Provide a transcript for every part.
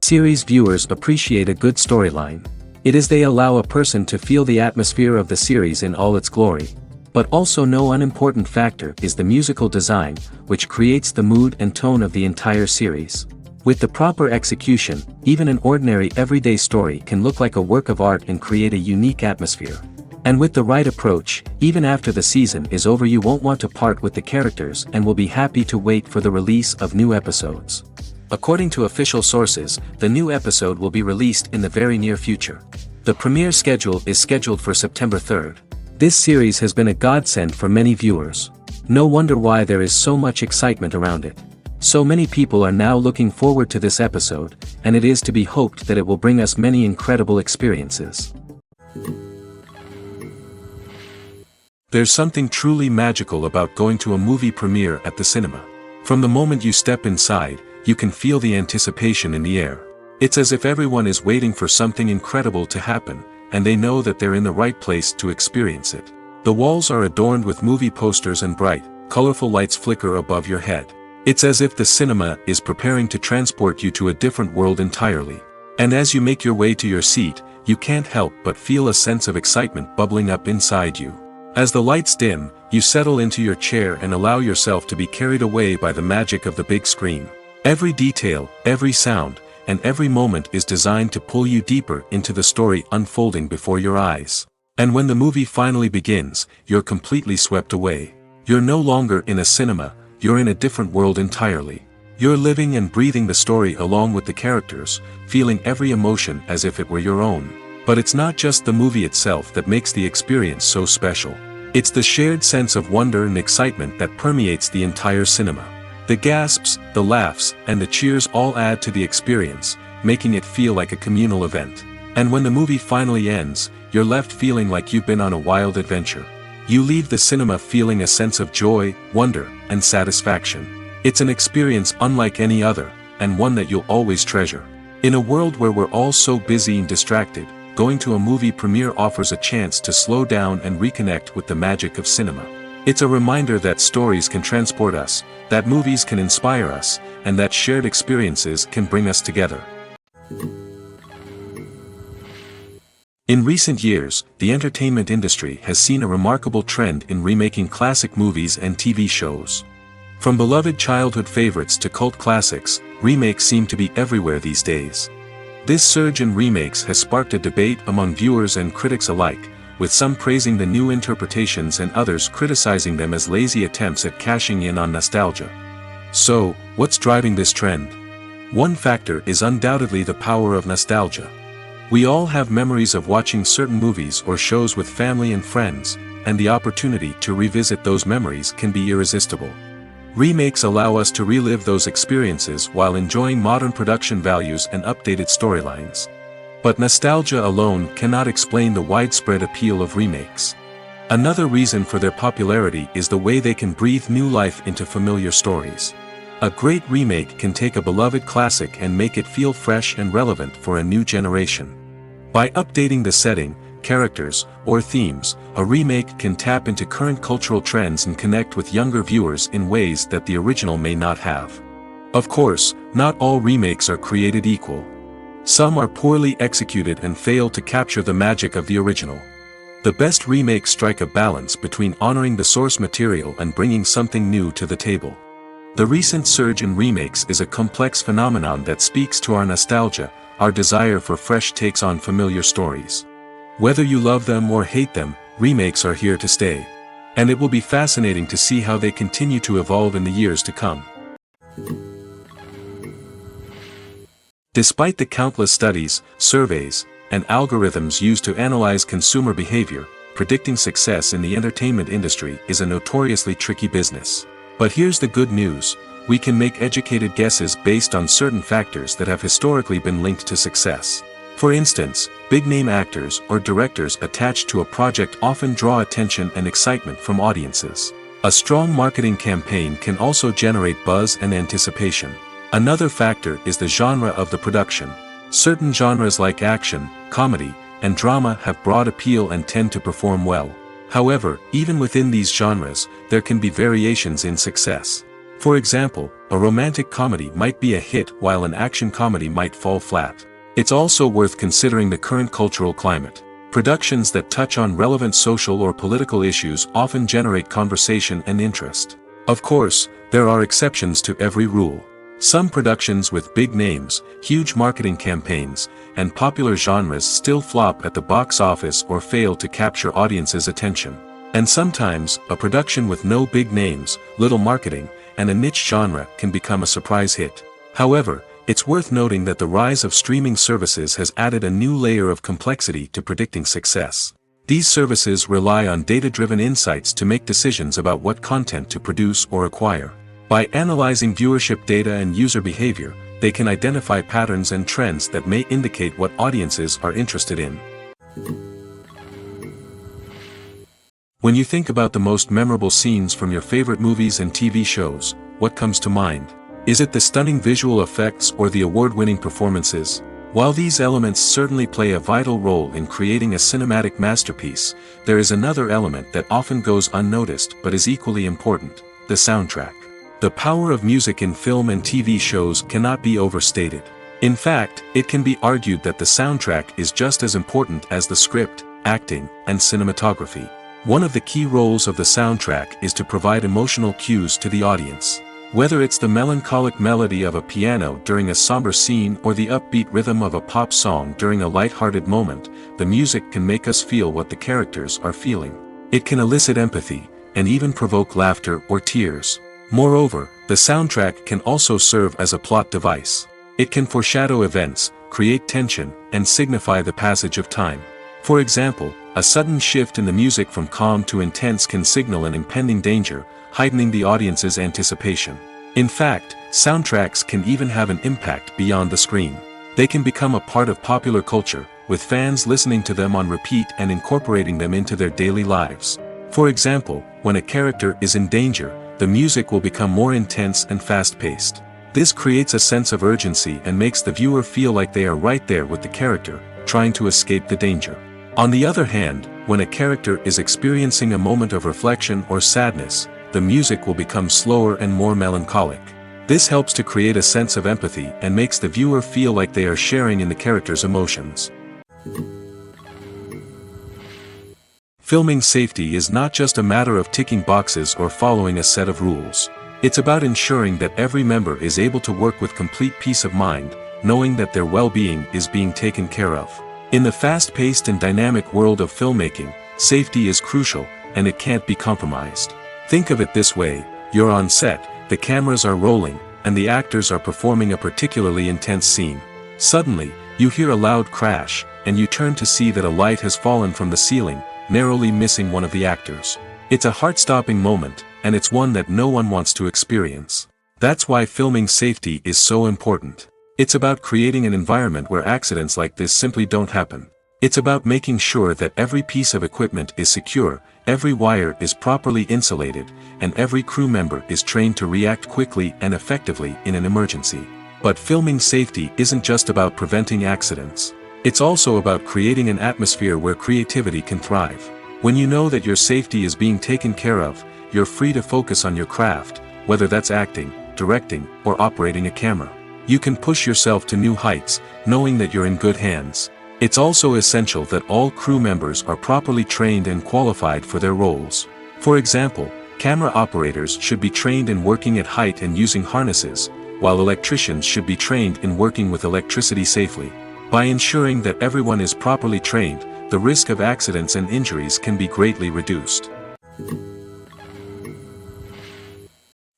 Series viewers appreciate a good storyline. It is they allow a person to feel the atmosphere of the series in all its glory. But also no unimportant factor is the musical design, which creates the mood and tone of the entire series. With the proper execution, even an ordinary everyday story can look like a work of art and create a unique atmosphere. And with the right approach, even after the season is over you won't want to part with the characters and will be happy to wait for the release of new episodes. According to official sources, the new episode will be released in the very near future. The premiere schedule is scheduled for September 3rd. This series has been a godsend for many viewers. No wonder why there is so much excitement around it. So many people are now looking forward to this episode, and it is to be hoped that it will bring us many incredible experiences. There's something truly magical about going to a movie premiere at the cinema. From the moment you step inside, you can feel the anticipation in the air. It's as if everyone is waiting for something incredible to happen, and they know that they're in the right place to experience it. The walls are adorned with movie posters and bright, colorful lights flicker above your head. It's as if the cinema is preparing to transport you to a different world entirely. And as you make your way to your seat, you can't help but feel a sense of excitement bubbling up inside you. As the lights dim, you settle into your chair and allow yourself to be carried away by the magic of the big screen. Every detail, every sound, and every moment is designed to pull you deeper into the story unfolding before your eyes. And when the movie finally begins, you're completely swept away. You're no longer in a cinema, you're in a different world entirely. You're living and breathing the story along with the characters, feeling every emotion as if it were your own. But it's not just the movie itself that makes the experience so special. It's the shared sense of wonder and excitement that permeates the entire cinema. The gasps, the laughs, and the cheers all add to the experience, making it feel like a communal event. And when the movie finally ends, you're left feeling like you've been on a wild adventure. You leave the cinema feeling a sense of joy, wonder, and satisfaction. It's an experience unlike any other, and one that you'll always treasure. In a world where we're all so busy and distracted, going to a movie premiere offers a chance to slow down and reconnect with the magic of cinema. It's a reminder that stories can transport us, that movies can inspire us, and that shared experiences can bring us together. In recent years, the entertainment industry has seen a remarkable trend in remaking classic movies and TV shows. From beloved childhood favorites to cult classics, remakes seem to be everywhere these days. This surge in remakes has sparked a debate among viewers and critics alike, with some praising the new interpretations and others criticizing them as lazy attempts at cashing in on nostalgia. So, what's driving this trend? One factor is undoubtedly the power of nostalgia. We all have memories of watching certain movies or shows with family and friends, and the opportunity to revisit those memories can be irresistible. Remakes allow us to relive those experiences while enjoying modern production values and updated storylines. But nostalgia alone cannot explain the widespread appeal of remakes. Another reason for their popularity is the way they can breathe new life into familiar stories. A great remake can take a beloved classic and make it feel fresh and relevant for a new generation. By updating the setting, characters, or themes, a remake can tap into current cultural trends and connect with younger viewers in ways that the original may not have. Of course, not all remakes are created equal. Some are poorly executed and fail to capture the magic of the original. The best remakes strike a balance between honoring the source material and bringing something new to the table. The recent surge in remakes is a complex phenomenon that speaks to our nostalgia, our desire for fresh takes on familiar stories. Whether you love them or hate them, remakes are here to stay. And it will be fascinating to see how they continue to evolve in the years to come. Despite the countless studies, surveys, and algorithms used to analyze consumer behavior, predicting success in the entertainment industry is a notoriously tricky business. But here's the good news: we can make educated guesses based on certain factors that have historically been linked to success. For instance, big-name actors or directors attached to a project often draw attention and excitement from audiences. A strong marketing campaign can also generate buzz and anticipation. Another factor is the genre of the production. Certain genres like action, comedy, and drama have broad appeal and tend to perform well. However, even within these genres, there can be variations in success. For example, a romantic comedy might be a hit while an action comedy might fall flat. It's also worth considering the current cultural climate. Productions that touch on relevant social or political issues often generate conversation and interest. Of course, there are exceptions to every rule. Some productions with big names, huge marketing campaigns, and popular genres still flop at the box office or fail to capture audiences' attention. And sometimes, a production with no big names, little marketing, and a niche genre can become a surprise hit. However, it's worth noting that the rise of streaming services has added a new layer of complexity to predicting success. These services rely on data-driven insights to make decisions about what content to produce or acquire. By analyzing viewership data and user behavior, they can identify patterns and trends that may indicate what audiences are interested in. When you think about the most memorable scenes from your favorite movies and TV shows, what comes to mind? Is it the stunning visual effects or the award-winning performances? While these elements certainly play a vital role in creating a cinematic masterpiece, there is another element that often goes unnoticed but is equally important: the soundtrack. The power of music in film and TV shows cannot be overstated. In fact, it can be argued that the soundtrack is just as important as the script, acting, and cinematography. One of the key roles of the soundtrack is to provide emotional cues to the audience. Whether it's the melancholic melody of a piano during a somber scene or the upbeat rhythm of a pop song during a light-hearted moment, the music can make us feel what the characters are feeling. It can elicit empathy, and even provoke laughter or tears. Moreover, the soundtrack can also serve as a plot device. It can foreshadow events, create tension, and signify the passage of time. For example, a sudden shift in the music from calm to intense can signal an impending danger, heightening the audience's anticipation. In fact, soundtracks can even have an impact beyond the screen. They can become a part of popular culture, with fans listening to them on repeat and incorporating them into their daily lives. For example, when a character is in danger, the music will become more intense and fast-paced. This creates a sense of urgency and makes the viewer feel like they are right there with the character, trying to escape the danger. On the other hand, when a character is experiencing a moment of reflection or sadness, the music will become slower and more melancholic. This helps to create a sense of empathy and makes the viewer feel like they are sharing in the character's emotions. Filming safety is not just a matter of ticking boxes or following a set of rules. It's about ensuring that every member is able to work with complete peace of mind, knowing that their well-being is being taken care of. In the fast-paced and dynamic world of filmmaking, safety is crucial, and it can't be compromised. Think of it this way: you're on set, the cameras are rolling, and the actors are performing a particularly intense scene. Suddenly, you hear a loud crash, and you turn to see that a light has fallen from the ceiling, narrowly missing one of the actors. It's a heart-stopping moment, and it's one that no one wants to experience. That's why filming safety is so important. It's about creating an environment where accidents like this simply don't happen. It's about making sure that every piece of equipment is secure, every wire is properly insulated, and every crew member is trained to react quickly and effectively in an emergency. But filming safety isn't just about preventing accidents. It's also about creating an atmosphere where creativity can thrive. When you know that your safety is being taken care of, you're free to focus on your craft, whether that's acting, directing, or operating a camera. You can push yourself to new heights, knowing that you're in good hands. It's also essential that all crew members are properly trained and qualified for their roles. For example, camera operators should be trained in working at height and using harnesses, while electricians should be trained in working with electricity safely. By ensuring that everyone is properly trained, the risk of accidents and injuries can be greatly reduced.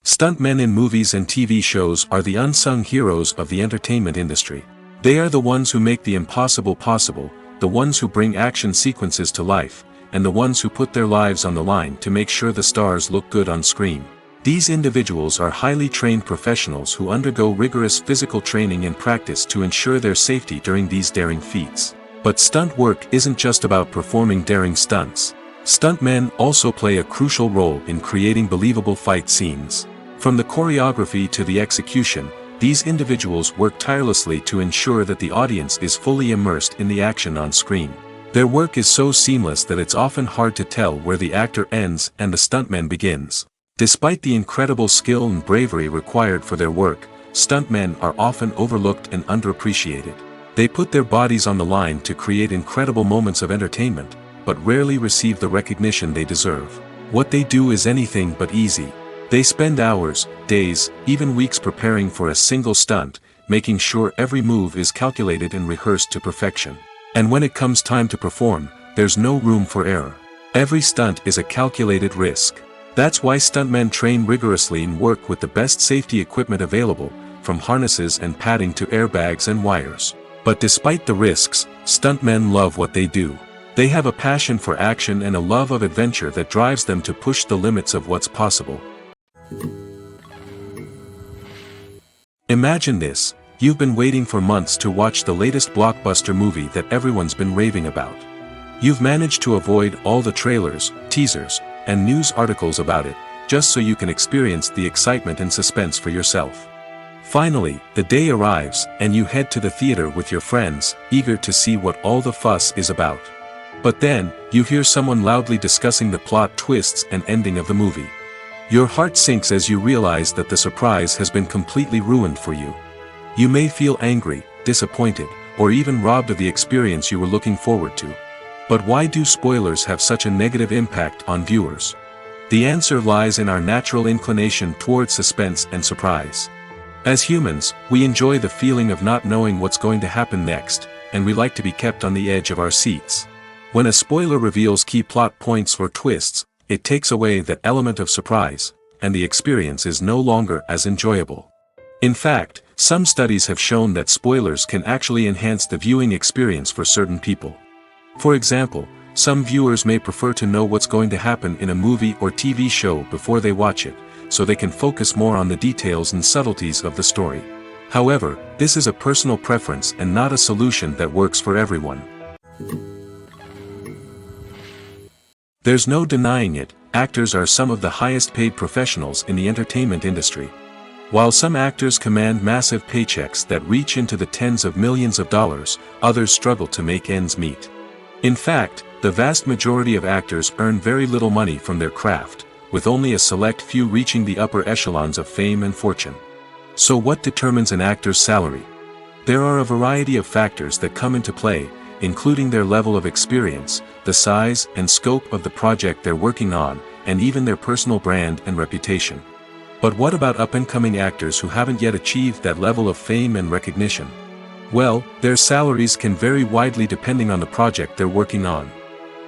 Stuntmen in movies and TV shows are the unsung heroes of the entertainment industry. They are the ones who make the impossible possible, the ones who bring action sequences to life, and the ones who put their lives on the line to make sure the stars look good on screen. These individuals are highly trained professionals who undergo rigorous physical training and practice to ensure their safety during these daring feats. But stunt work isn't just about performing daring stunts. Stuntmen also play a crucial role in creating believable fight scenes. From the choreography to the execution, these individuals work tirelessly to ensure that the audience is fully immersed in the action on screen. Their work is so seamless that it's often hard to tell where the actor ends and the stuntman begins. Despite the incredible skill and bravery required for their work, stuntmen are often overlooked and underappreciated. They put their bodies on the line to create incredible moments of entertainment, but rarely receive the recognition they deserve. What they do is anything but easy. They spend hours, days, even weeks preparing for a single stunt, making sure every move is calculated and rehearsed to perfection. And when it comes time to perform, there's no room for error. Every stunt is a calculated risk. That's why stuntmen train rigorously and work with the best safety equipment available, from harnesses and padding to airbags and wires. But despite the risks, stuntmen love what they do. They have a passion for action and a love of adventure that drives them to push the limits of what's possible. Imagine this: you've been waiting for months to watch the latest blockbuster movie that everyone's been raving about. You've managed to avoid all the trailers, teasers, and news articles about it, just so you can experience the excitement and suspense for yourself. Finally, the day arrives, and you head to the theater with your friends, eager to see what all the fuss is about. But then, you hear someone loudly discussing the plot twists and ending of the movie. Your heart sinks as you realize that the surprise has been completely ruined for you. You may feel angry, disappointed, or even robbed of the experience you were looking forward to. But why do spoilers have such a negative impact on viewers? The answer lies in our natural inclination towards suspense and surprise. As humans, we enjoy the feeling of not knowing what's going to happen next, and we like to be kept on the edge of our seats. When a spoiler reveals key plot points or twists, it takes away that element of surprise, and the experience is no longer as enjoyable. In fact, some studies have shown that spoilers can actually enhance the viewing experience for certain people. For example, some viewers may prefer to know what's going to happen in a movie or TV show before they watch it, so they can focus more on the details and subtleties of the story. However, this is a personal preference and not a solution that works for everyone. There's no denying it, actors are some of the highest paid professionals in the entertainment industry. While some actors command massive paychecks that reach into the tens of millions of dollars, others struggle to make ends meet. In fact, the vast majority of actors earn very little money from their craft, with only a select few reaching the upper echelons of fame and fortune. So what determines an actor's salary? There are a variety of factors that come into play, including their level of experience, the size and scope of the project they're working on, and even their personal brand and reputation. But what about up-and-coming actors who haven't yet achieved that level of fame and recognition? Well, their salaries can vary widely depending on the project they're working on.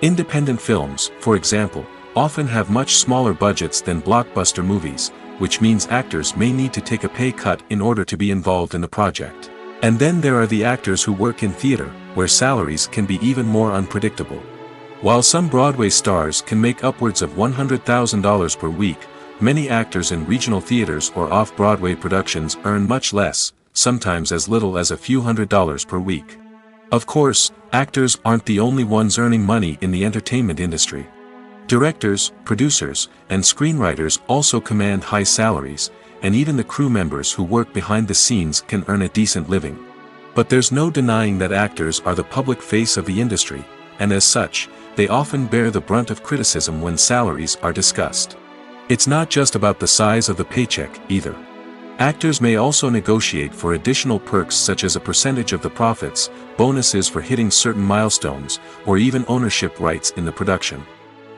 Independent films, for example, often have much smaller budgets than blockbuster movies, which means actors may need to take a pay cut in order to be involved in the project. And then there are the actors who work in theater, where salaries can be even more unpredictable. While some Broadway stars can make upwards of $100,000 per week, many actors in regional theaters or off-Broadway productions earn much less, sometimes as little as a few $100s per week. Of course, actors aren't the only ones earning money in the entertainment industry. Directors, producers, and screenwriters also command high salaries, and even the crew members who work behind the scenes can earn a decent living. But there's no denying that actors are the public face of the industry, and as such, they often bear the brunt of criticism when salaries are discussed. It's not just about the size of the paycheck, either. Actors may also negotiate for additional perks such as a percentage of the profits, bonuses for hitting certain milestones, or even ownership rights in the production.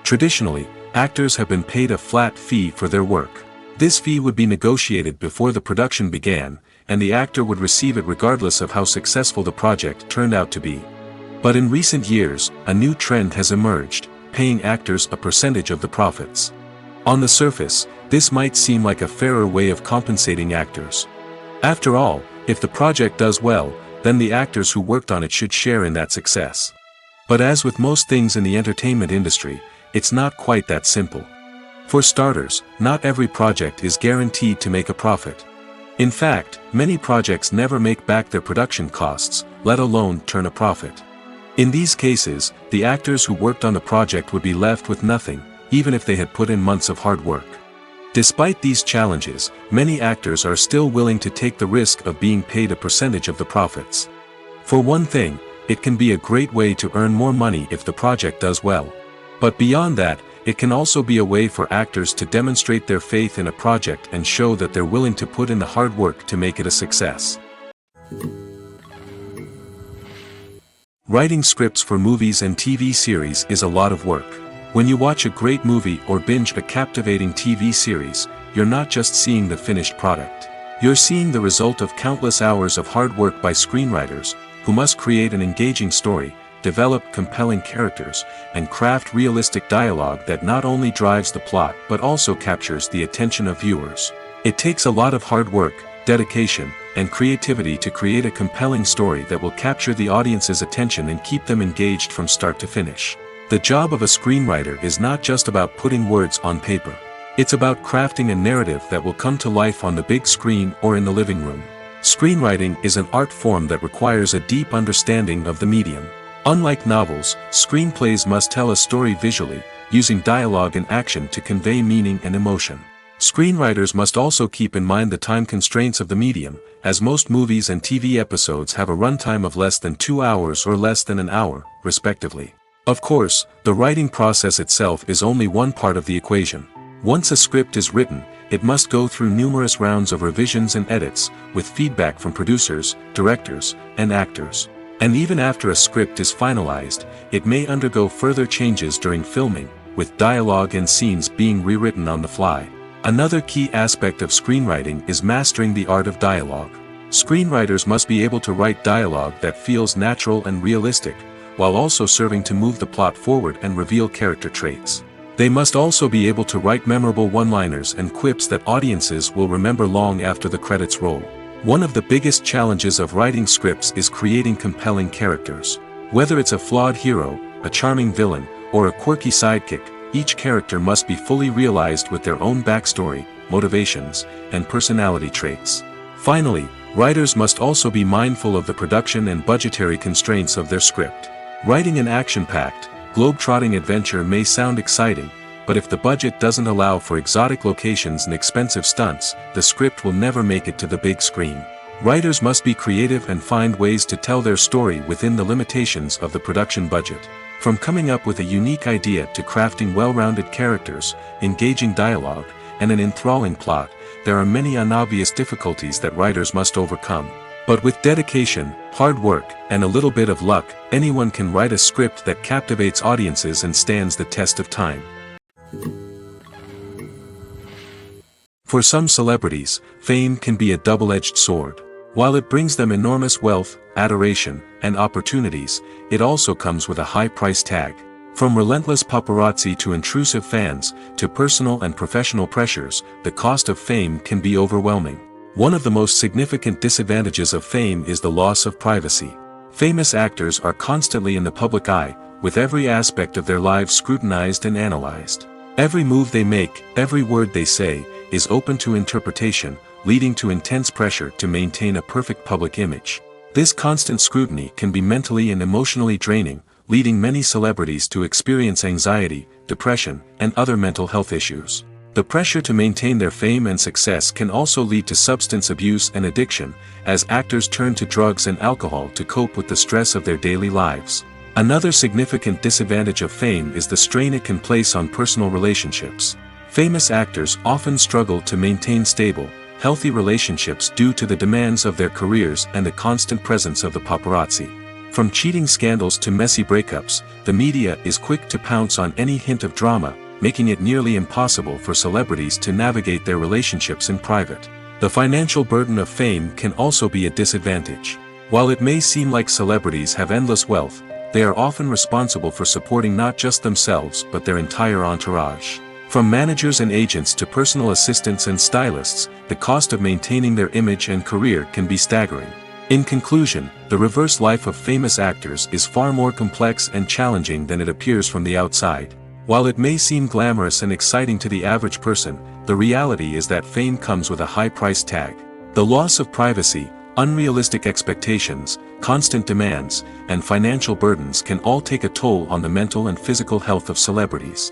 Traditionally, actors have been paid a flat fee for their work. This fee would be negotiated before the production began, and the actor would receive it regardless of how successful the project turned out to be. But in recent years, a new trend has emerged, paying actors a percentage of the profits. On the surface, this might seem like a fairer way of compensating actors. After all, if the project does well, then the actors who worked on it should share in that success. But as with most things in the entertainment industry, it's not quite that simple. For starters, not every project is guaranteed to make a profit. In fact, many projects never make back their production costs, let alone turn a profit. In these cases, the actors who worked on the project would be left with nothing, even if they had put in months of hard work. Despite these challenges, many actors are still willing to take the risk of being paid a percentage of the profits. For one thing, it can be a great way to earn more money if the project does well. But beyond that, It can also be a way for actors to demonstrate their faith in a project and show that they're willing to put in the hard work to make it a success. Writing scripts for movies and TV series is a lot of work. When you watch a great movie or binge a captivating TV series, you're not just seeing the finished product. You're seeing the result of countless hours of hard work by screenwriters, who must create an engaging story, develop compelling characters, and craft realistic dialogue that not only drives the plot but also captures the attention of viewers. It takes a lot of hard work, dedication, and creativity to create a compelling story that will capture the audience's attention and keep them engaged from start to finish. The job of a screenwriter is not just about putting words on paper. It's about crafting a narrative that will come to life on the big screen or in the living room. Screenwriting is an art form that requires a deep understanding of the medium. Unlike novels, screenplays must tell a story visually, using dialogue and action to convey meaning and emotion. Screenwriters must also keep in mind the time constraints of the medium, as most movies and TV episodes have a runtime of less than 2 hours or less than an hour, respectively. Of course, the writing process itself is only one part of the equation. Once a script is written, it must go through numerous rounds of revisions and edits, with feedback from producers, directors, and actors. And even after a script is finalized, it may undergo further changes during filming, with dialogue and scenes being rewritten on the fly. Another key aspect of screenwriting is mastering the art of dialogue. Screenwriters must be able to write dialogue that feels natural and realistic, while also serving to move the plot forward and reveal character traits. They must also be able to write memorable one-liners and quips that audiences will remember long after the credits roll. One of the biggest challenges of writing scripts is creating compelling characters. Whether it's a flawed hero, a charming villain, or a quirky sidekick, each character must be fully realized with their own backstory, motivations, and personality traits. Finally, writers must also be mindful of the production and budgetary constraints of their script. Writing an action-packed, globe-trotting adventure may sound exciting, but if the budget doesn't allow for exotic locations and expensive stunts, the script will never make it to the big screen. Writers must be creative and find ways to tell their story within the limitations of the production budget. From coming up with a unique idea to crafting well-rounded characters, engaging dialogue, and an enthralling plot, there are many unobvious difficulties that writers must overcome. But with dedication, hard work, and a little bit of luck, anyone can write a script that captivates audiences and stands the test of time. For some celebrities, fame can be a double-edged sword. While it brings them enormous wealth, adoration, and opportunities, it also comes with a high price tag. From relentless paparazzi to intrusive fans, to personal and professional pressures, the cost of fame can be overwhelming. One of the most significant disadvantages of fame is the loss of privacy. Famous actors are constantly in the public eye, with every aspect of their lives scrutinized and analyzed. Every move they make, every word they say, is open to interpretation, leading to intense pressure to maintain a perfect public image. This constant scrutiny can be mentally and emotionally draining, leading many celebrities to experience anxiety, depression, and other mental health issues. The pressure to maintain their fame and success can also lead to substance abuse and addiction, as actors turn to drugs and alcohol to cope with the stress of their daily lives. Another significant disadvantage of fame is the strain it can place on personal relationships. Famous actors often struggle to maintain stable, healthy relationships due to the demands of their careers and the constant presence of the paparazzi. From cheating scandals to messy breakups, the media is quick to pounce on any hint of drama, making it nearly impossible for celebrities to navigate their relationships in private. The financial burden of fame can also be a disadvantage. While it may seem like celebrities have endless wealth, they are often responsible for supporting not just themselves but their entire entourage. From managers and agents to personal assistants and stylists, the cost of maintaining their image and career can be staggering. In conclusion, the reverse life of famous actors is far more complex and challenging than it appears from the outside. While it may seem glamorous and exciting to the average person, the reality is that fame comes with a high price tag. The loss of privacy, unrealistic expectations, constant demands, and financial burdens can all take a toll on the mental and physical health of celebrities.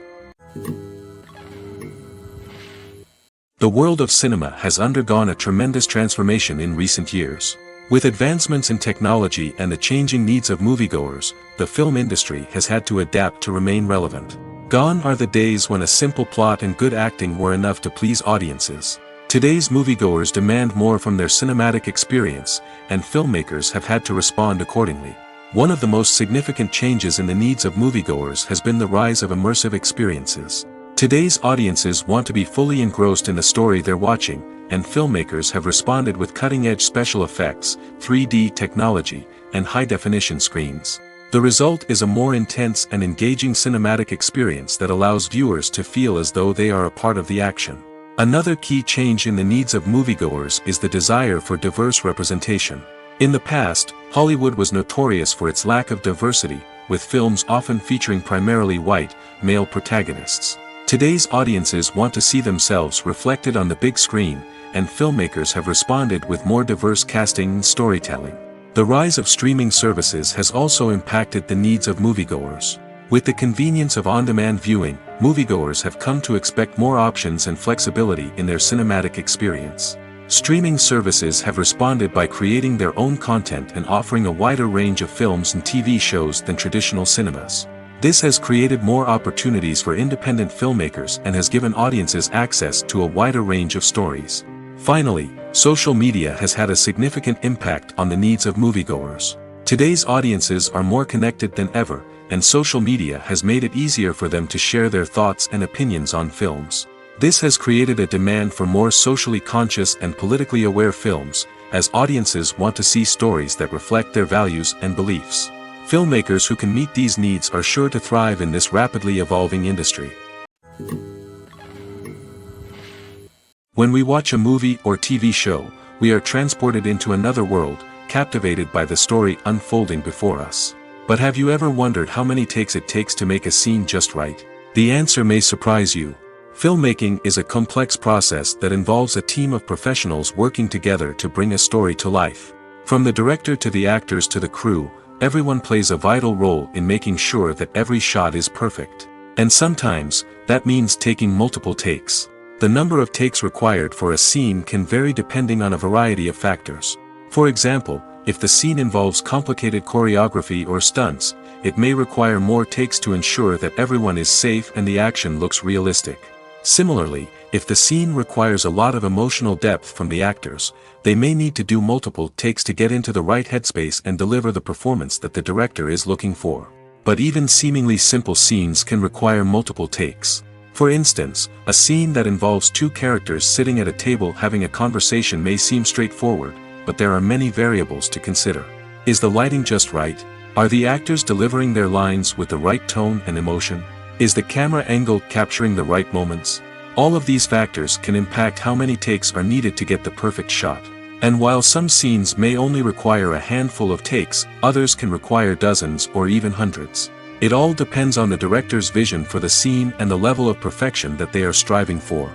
The world of cinema has undergone a tremendous transformation in recent years. With advancements in technology and the changing needs of moviegoers, the film industry has had to adapt to remain relevant. Gone are the days when a simple plot and good acting were enough to please audiences. Today's moviegoers demand more from their cinematic experience, and filmmakers have had to respond accordingly. One of the most significant changes in the needs of moviegoers has been the rise of immersive experiences. Today's audiences want to be fully engrossed in the story they're watching, and filmmakers have responded with cutting-edge special effects, 3D technology, and high-definition screens. The result is a more intense and engaging cinematic experience that allows viewers to feel as though they are a part of the action. Another key change in the needs of moviegoers is the desire for diverse representation. In the past, Hollywood was notorious for its lack of diversity, with films often featuring primarily white, male protagonists. Today's audiences want to see themselves reflected on the big screen, and filmmakers have responded with more diverse casting and storytelling. The rise of streaming services has also impacted the needs of moviegoers. With the convenience of on-demand viewing, moviegoers have come to expect more options and flexibility in their cinematic experience. Streaming services have responded by creating their own content and offering a wider range of films and TV shows than traditional cinemas. This has created more opportunities for independent filmmakers and has given audiences access to a wider range of stories. Finally, social media has had a significant impact on the needs of moviegoers. Today's audiences are more connected than ever, and social media has made it easier for them to share their thoughts and opinions on films. This has created a demand for more socially conscious and politically aware films, as audiences want to see stories that reflect their values and beliefs. Filmmakers who can meet these needs are sure to thrive in this rapidly evolving industry. When we watch a movie or TV show, we are transported into another world, captivated by the story unfolding before us. But have you ever wondered how many takes it takes to make a scene just right? The answer may surprise you. Filmmaking is a complex process that involves a team of professionals working together to bring a story to life. From the director to the actors to the crew, everyone plays a vital role in making sure that every shot is perfect. And sometimes, that means taking multiple takes. The number of takes required for a scene can vary depending on a variety of factors. For example, if the scene involves complicated choreography or stunts, it may require more takes to ensure that everyone is safe and the action looks realistic. Similarly, if the scene requires a lot of emotional depth from the actors, they may need to do multiple takes to get into the right headspace and deliver the performance that the director is looking for. But even seemingly simple scenes can require multiple takes. For instance, a scene that involves two characters sitting at a table having a conversation may seem straightforward, but there are many variables to consider. Is the lighting just right? Are the actors delivering their lines with the right tone and emotion? Is the camera angle capturing the right moments? All of these factors can impact how many takes are needed to get the perfect shot. And while some scenes may only require a handful of takes, others can require dozens or even hundreds. It all depends on the director's vision for the scene and the level of perfection that they are striving for.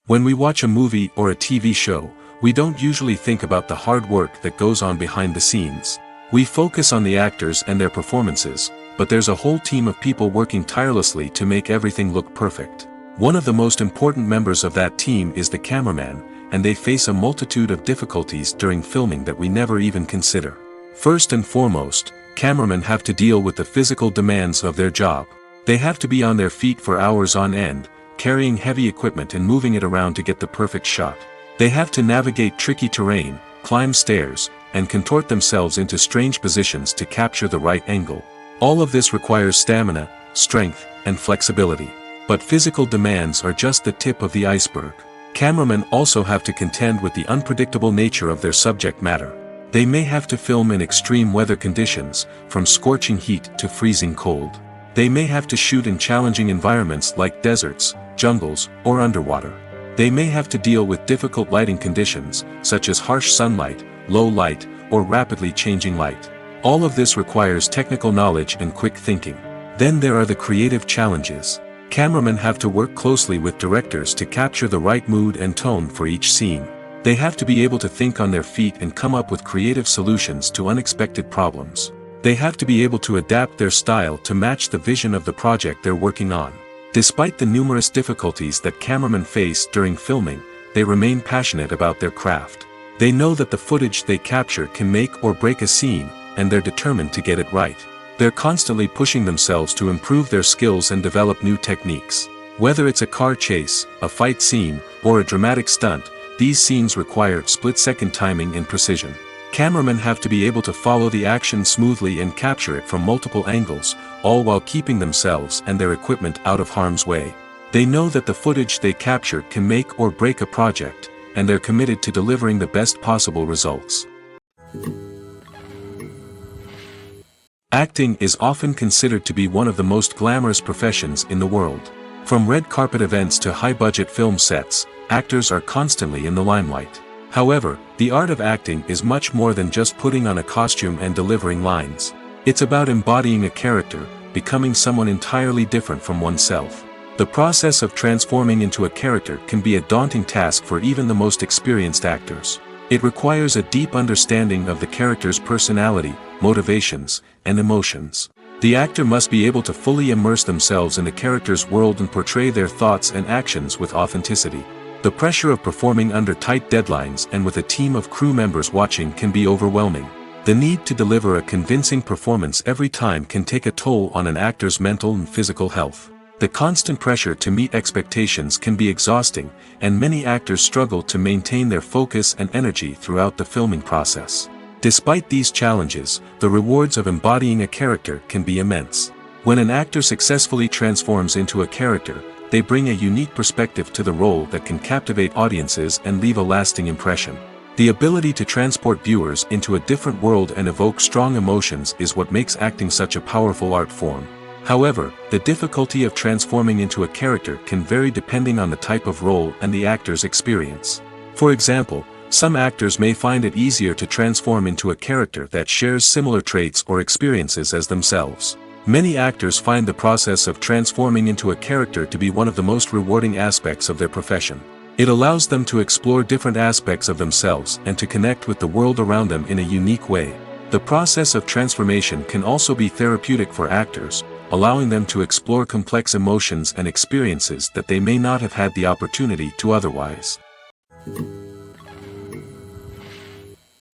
When we watch a movie or a TV show, we don't usually think about the hard work that goes on behind the scenes. We focus on the actors and their performances, but there's a whole team of people working tirelessly to make everything look perfect. One of the most important members of that team is the cameraman, and they face a multitude of difficulties during filming that we never even consider. First and foremost, cameramen have to deal with the physical demands of their job. They have to be on their feet for hours on end, carrying heavy equipment and moving it around to get the perfect shot. They have to navigate tricky terrain, climb stairs, and contort themselves into strange positions to capture the right angle. All of this requires stamina, strength, and flexibility. But physical demands are just the tip of the iceberg. Cameramen also have to contend with the unpredictable nature of their subject matter. They may have to film in extreme weather conditions, from scorching heat to freezing cold. They may have to shoot in challenging environments like deserts, jungles, or underwater. They may have to deal with difficult lighting conditions, such as harsh sunlight, low light, or rapidly changing light. All of this requires technical knowledge and quick thinking. Then there are the creative challenges. Cameramen have to work closely with directors to capture the right mood and tone for each scene. They have to be able to think on their feet and come up with creative solutions to unexpected problems. They have to be able to adapt their style to match the vision of the project they're working on. Despite the numerous difficulties that cameramen face during filming, they remain passionate about their craft. They know that the footage they capture can make or break a scene, and they're determined to get it right. They're constantly pushing themselves to improve their skills and develop new techniques. Whether it's a car chase, a fight scene, or a dramatic stunt, these scenes require split-second timing and precision. Cameramen have to be able to follow the action smoothly and capture it from multiple angles, all while keeping themselves and their equipment out of harm's way. They know that the footage they capture can make or break a project, and they're committed to delivering the best possible results. Acting is often considered to be one of the most glamorous professions in the world. From red carpet events to high-budget film sets, actors are constantly in the limelight. However, the art of acting is much more than just putting on a costume and delivering lines. It's about embodying a character, becoming someone entirely different from oneself. The process of transforming into a character can be a daunting task for even the most experienced actors. It requires a deep understanding of the character's personality, motivations, and emotions. The actor must be able to fully immerse themselves in the character's world and portray their thoughts and actions with authenticity. The pressure of performing under tight deadlines and with a team of crew members watching can be overwhelming. The need to deliver a convincing performance every time can take a toll on an actor's mental and physical health. The constant pressure to meet expectations can be exhausting, and many actors struggle to maintain their focus and energy throughout the filming process. Despite these challenges, the rewards of embodying a character can be immense. When an actor successfully transforms into a character, they bring a unique perspective to the role that can captivate audiences and leave a lasting impression. The ability to transport viewers into a different world and evoke strong emotions is what makes acting such a powerful art form. However, the difficulty of transforming into a character can vary depending on the type of role and the actor's experience. For example, some actors may find it easier to transform into a character that shares similar traits or experiences as themselves. Many actors find the process of transforming into a character to be one of the most rewarding aspects of their profession. It allows them to explore different aspects of themselves and to connect with the world around them in a unique way. The process of transformation can also be therapeutic for actors, allowing them to explore complex emotions and experiences that they may not have had the opportunity to otherwise.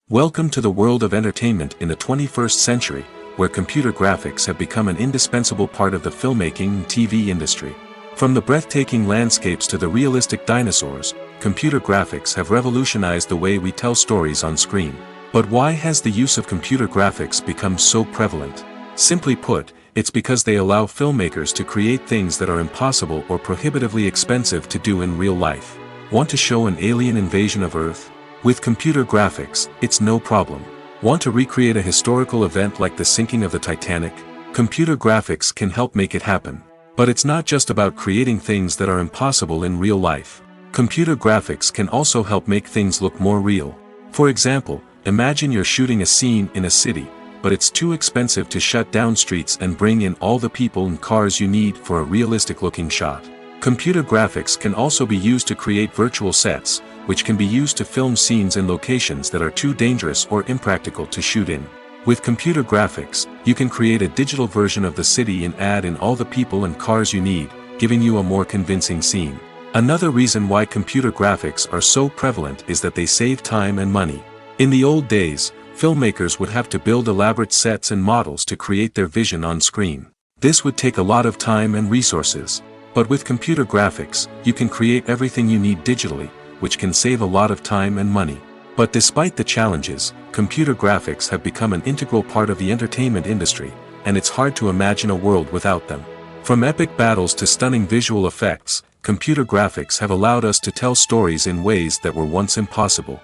Welcome to the world of entertainment in the 21st century, where computer graphics have become an indispensable part of the filmmaking and TV industry. From the breathtaking landscapes to the realistic dinosaurs, computer graphics have revolutionized the way we tell stories on screen. But why has the use of computer graphics become so prevalent? Simply put, it's because they allow filmmakers to create things that are impossible or prohibitively expensive to do in real life. Want to show an alien invasion of Earth? With computer graphics, it's no problem. Want to recreate a historical event like the sinking of the Titanic? Computer graphics can help make it happen. But it's not just about creating things that are impossible in real life. Computer graphics can also help make things look more real. For example, imagine you're shooting a scene in a city, but it's too expensive to shut down streets and bring in all the people and cars you need for a realistic-looking shot. Computer graphics can also be used to create virtual sets, which can be used to film scenes in locations that are too dangerous or impractical to shoot in. With computer graphics, you can create a digital version of the city and add in all the people and cars you need, giving you a more convincing scene. Another reason why computer graphics are so prevalent is that they save time and money. In the old days, filmmakers would have to build elaborate sets and models to create their vision on screen. This would take a lot of time and resources. But with computer graphics, you can create everything you need digitally, which can save a lot of time and money. But despite the challenges, computer graphics have become an integral part of the entertainment industry, and it's hard to imagine a world without them. From epic battles to stunning visual effects, computer graphics have allowed us to tell stories in ways that were once impossible.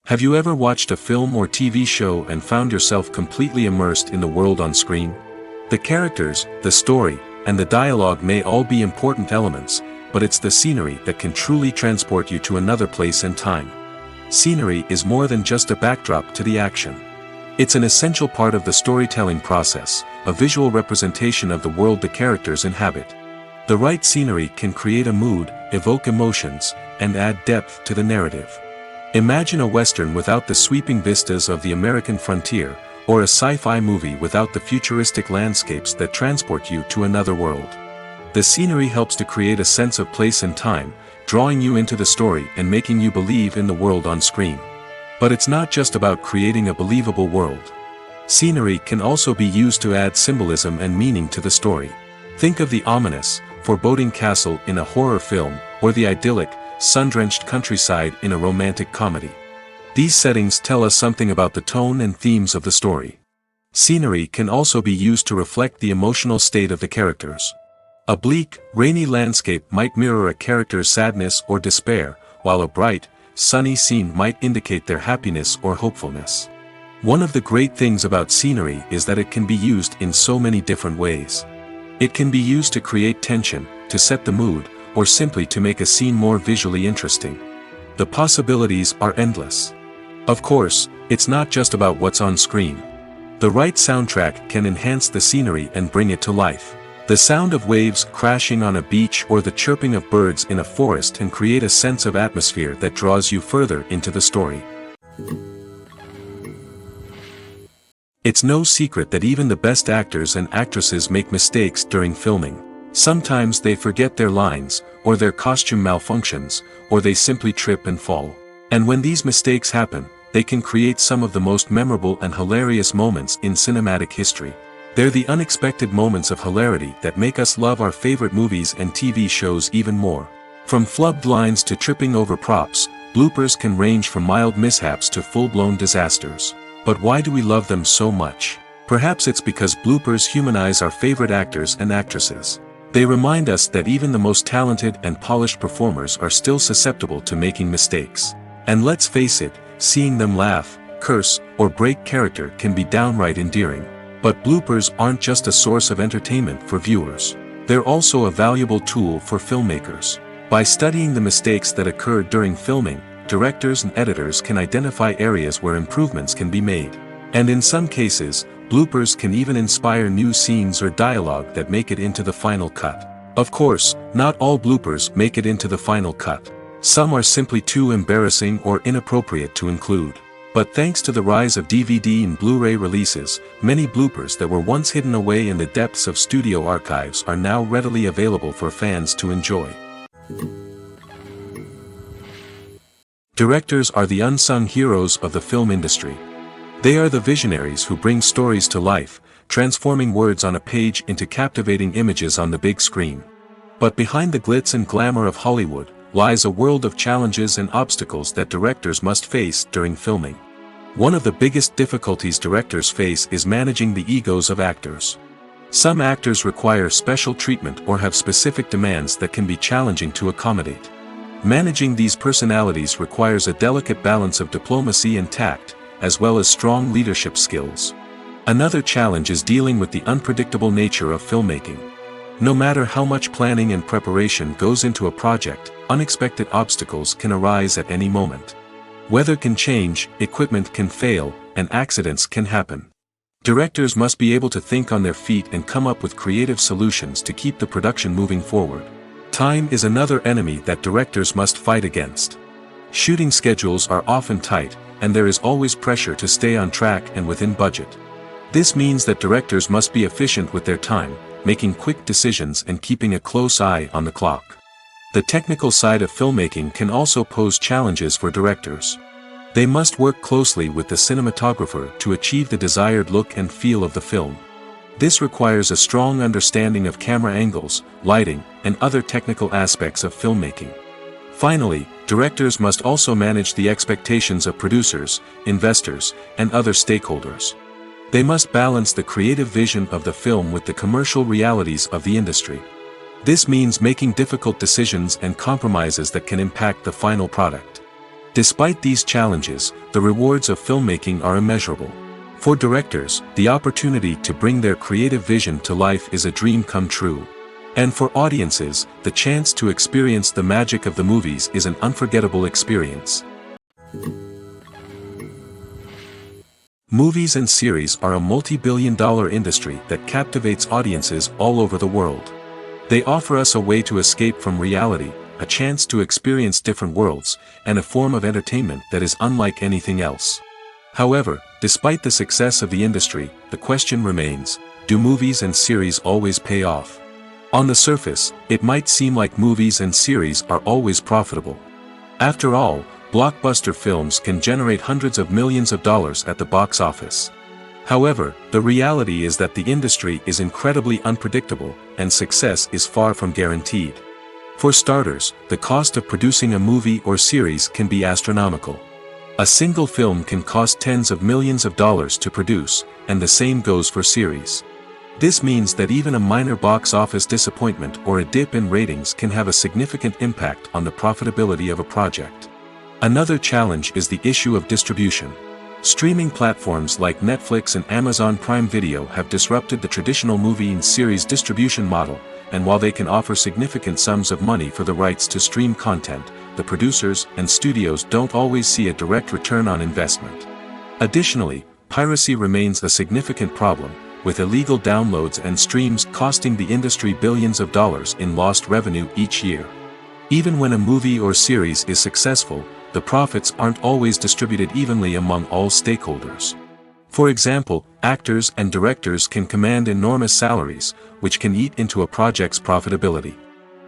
Have you ever watched a film or TV show and found yourself completely immersed in the world on screen? The characters, the story, and the dialogue may all be important elements, but it's the scenery that can truly transport you to another place and time. Scenery is more than just a backdrop to the action. It's an essential part of the storytelling process, a visual representation of the world the characters inhabit. The right scenery can create a mood, evoke emotions, and add depth to the narrative. Imagine a Western without the sweeping vistas of the American frontier, or a sci-fi movie without the futuristic landscapes that transport you to another world. The scenery helps to create a sense of place and time, drawing you into the story and making you believe in the world on screen. But it's not just about creating a believable world. Scenery can also be used to add symbolism and meaning to the story. Think of the ominous, foreboding castle in a horror film, or the idyllic, sun-drenched countryside in a romantic comedy. These settings tell us something about the tone and themes of the story. Scenery can also be used to reflect the emotional state of the characters. A bleak, rainy landscape might mirror a character's sadness or despair, while a bright, sunny scene might indicate their happiness or hopefulness. One of the great things about scenery is that it can be used in so many different ways. It can be used to create tension, to set the mood, or simply to make a scene more visually interesting. The possibilities are endless. Of course, it's not just about what's on screen. The right soundtrack can enhance the scenery and bring it to life. The sound of waves crashing on a beach or the chirping of birds in a forest can create a sense of atmosphere that draws you further into the story. It's no secret that even the best actors and actresses make mistakes during filming. Sometimes they forget their lines, or their costume malfunctions, or they simply trip and fall. And when these mistakes happen, they can create some of the most memorable and hilarious moments in cinematic history. They're the unexpected moments of hilarity that make us love our favorite movies and TV shows even more. From flubbed lines to tripping over props, bloopers can range from mild mishaps to full-blown disasters. But why do we love them so much? Perhaps it's because bloopers humanize our favorite actors and actresses. They remind us that even the most talented and polished performers are still susceptible to making mistakes. And let's face it, seeing them laugh, curse, or break character can be downright endearing. But bloopers aren't just a source of entertainment for viewers. They're also a valuable tool for filmmakers. By studying the mistakes that occurred during filming, directors and editors can identify areas where improvements can be made. And in some cases, bloopers can even inspire new scenes or dialogue that make it into the final cut. Of course, not all bloopers make it into the final cut. Some are simply too embarrassing or inappropriate to include. But thanks to the rise of DVD and Blu-ray releases, many bloopers that were once hidden away in the depths of studio archives are now readily available for fans to enjoy. Directors are the unsung heroes of the film industry. They are the visionaries who bring stories to life, transforming words on a page into captivating images on the big screen. But behind the glitz and glamour of Hollywood, lies a world of challenges and obstacles that directors must face during filming. One of the biggest difficulties directors face is managing the egos of actors. Some actors require special treatment or have specific demands that can be challenging to accommodate. Managing these personalities requires a delicate balance of diplomacy and tact, as well as strong leadership skills. Another challenge is dealing with the unpredictable nature of filmmaking. No matter how much planning and preparation goes into a project, unexpected obstacles can arise at any moment. Weather can change, equipment can fail, and accidents can happen. Directors must be able to think on their feet and come up with creative solutions to keep the production moving forward. Time is another enemy that directors must fight against. Shooting schedules are often tight, and there is always pressure to stay on track and within budget. This means that directors must be efficient with their time, making quick decisions and keeping a close eye on the clock. The technical side of filmmaking can also pose challenges for directors. They must work closely with the cinematographer to achieve the desired look and feel of the film. This requires a strong understanding of camera angles, lighting, and other technical aspects of filmmaking. Finally, directors must also manage the expectations of producers, investors, and other stakeholders. They must balance the creative vision of the film with the commercial realities of the industry. This means making difficult decisions and compromises that can impact the final product. Despite these challenges, the rewards of filmmaking are immeasurable. For directors, the opportunity to bring their creative vision to life is a dream come true. And for audiences, the chance to experience the magic of the movies is an unforgettable experience. Movies and series are a multi-billion-dollar industry that captivates audiences all over the world. They offer us a way to escape from reality, a chance to experience different worlds, and a form of entertainment that is unlike anything else. However, despite the success of the industry, the question remains, do movies and series always pay off? On the surface, it might seem like movies and series are always profitable. After all, blockbuster films can generate hundreds of millions of dollars at the box office. However, the reality is that the industry is incredibly unpredictable, and success is far from guaranteed. For starters, the cost of producing a movie or series can be astronomical. A single film can cost tens of millions of dollars to produce, and the same goes for series. This means that even a minor box office disappointment or a dip in ratings can have a significant impact on the profitability of a project. Another challenge is the issue of distribution. Streaming platforms like Netflix and Amazon Prime Video have disrupted the traditional movie and series distribution model, and while they can offer significant sums of money for the rights to stream content, the producers and studios don't always see a direct return on investment. Additionally, piracy remains a significant problem, with illegal downloads and streams costing the industry billions of dollars in lost revenue each year. Even when a movie or series is successful, the profits aren't always distributed evenly among all stakeholders. For example, actors and directors can command enormous salaries, which can eat into a project's profitability.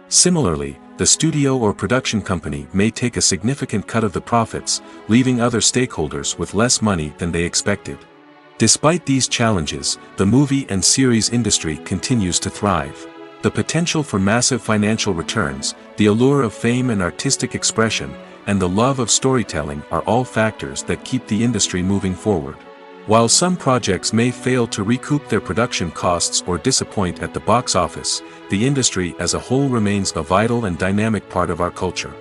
Similarly, the studio or production company may take a significant cut of the profits, leaving other stakeholders with less money than they expected. Despite these challenges, the movie and series industry continues to thrive. The potential for massive financial returns, the allure of fame and artistic expression, and the love of storytelling are all factors that keep the industry moving forward. While some projects may fail to recoup their production costs or disappoint at the box office, the industry as a whole remains a vital and dynamic part of our culture.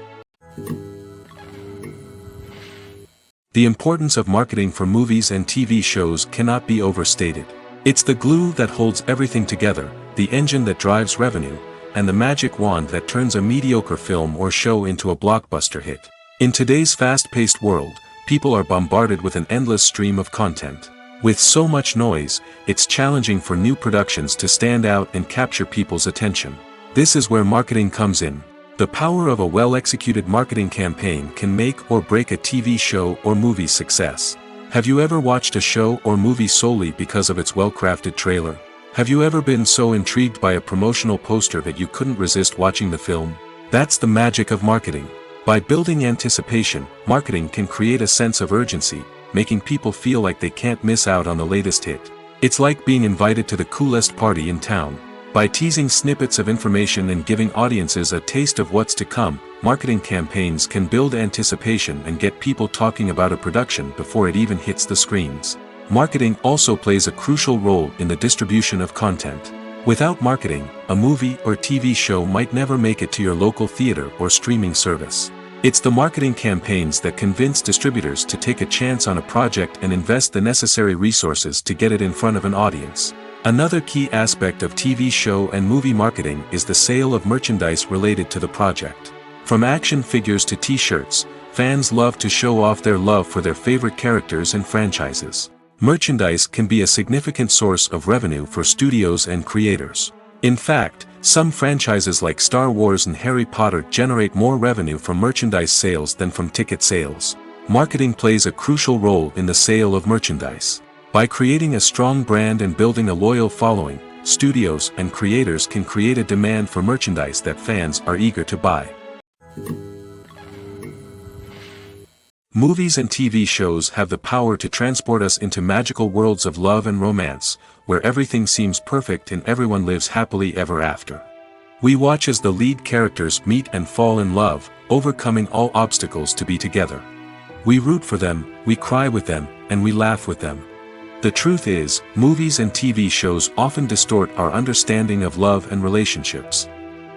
The importance of marketing for movies and TV shows cannot be overstated. It's the glue that holds everything together, the engine that drives revenue, and the magic wand that turns a mediocre film or show into a blockbuster hit. In today's fast-paced world, people are bombarded with an endless stream of content. With so much noise, it's challenging for new productions to stand out and capture people's attention. This is where marketing comes in. The power of a well-executed marketing campaign can make or break a TV show or movie's success. Have you ever watched a show or movie solely because of its well-crafted trailer? Have you ever been so intrigued by a promotional poster that you couldn't resist watching the film? That's the magic of marketing. By building anticipation, marketing can create a sense of urgency, making people feel like they can't miss out on the latest hit. It's like being invited to the coolest party in town. By teasing snippets of information and giving audiences a taste of what's to come, marketing campaigns can build anticipation and get people talking about a production before it even hits the screens. Marketing also plays a crucial role in the distribution of content. Without marketing, a movie or TV show might never make it to your local theater or streaming service. It's the marketing campaigns that convince distributors to take a chance on a project and invest the necessary resources to get it in front of an audience. Another key aspect of TV show and movie marketing is the sale of merchandise related to the project. From action figures to t-shirts, fans love to show off their love for their favorite characters and franchises. Merchandise can be a significant source of revenue for studios and creators. In fact, some franchises like Star Wars and Harry Potter generate more revenue from merchandise sales than from ticket sales. Marketing plays a crucial role in the sale of merchandise. By creating a strong brand and building a loyal following, studios and creators can create a demand for merchandise that fans are eager to buy. Movies and TV shows have the power to transport us into magical worlds of love and romance, where everything seems perfect and everyone lives happily ever after. We watch as the lead characters meet and fall in love, overcoming all obstacles to be together. We root for them, we cry with them, and we laugh with them. The truth is, movies and TV shows often distort our understanding of love and relationships.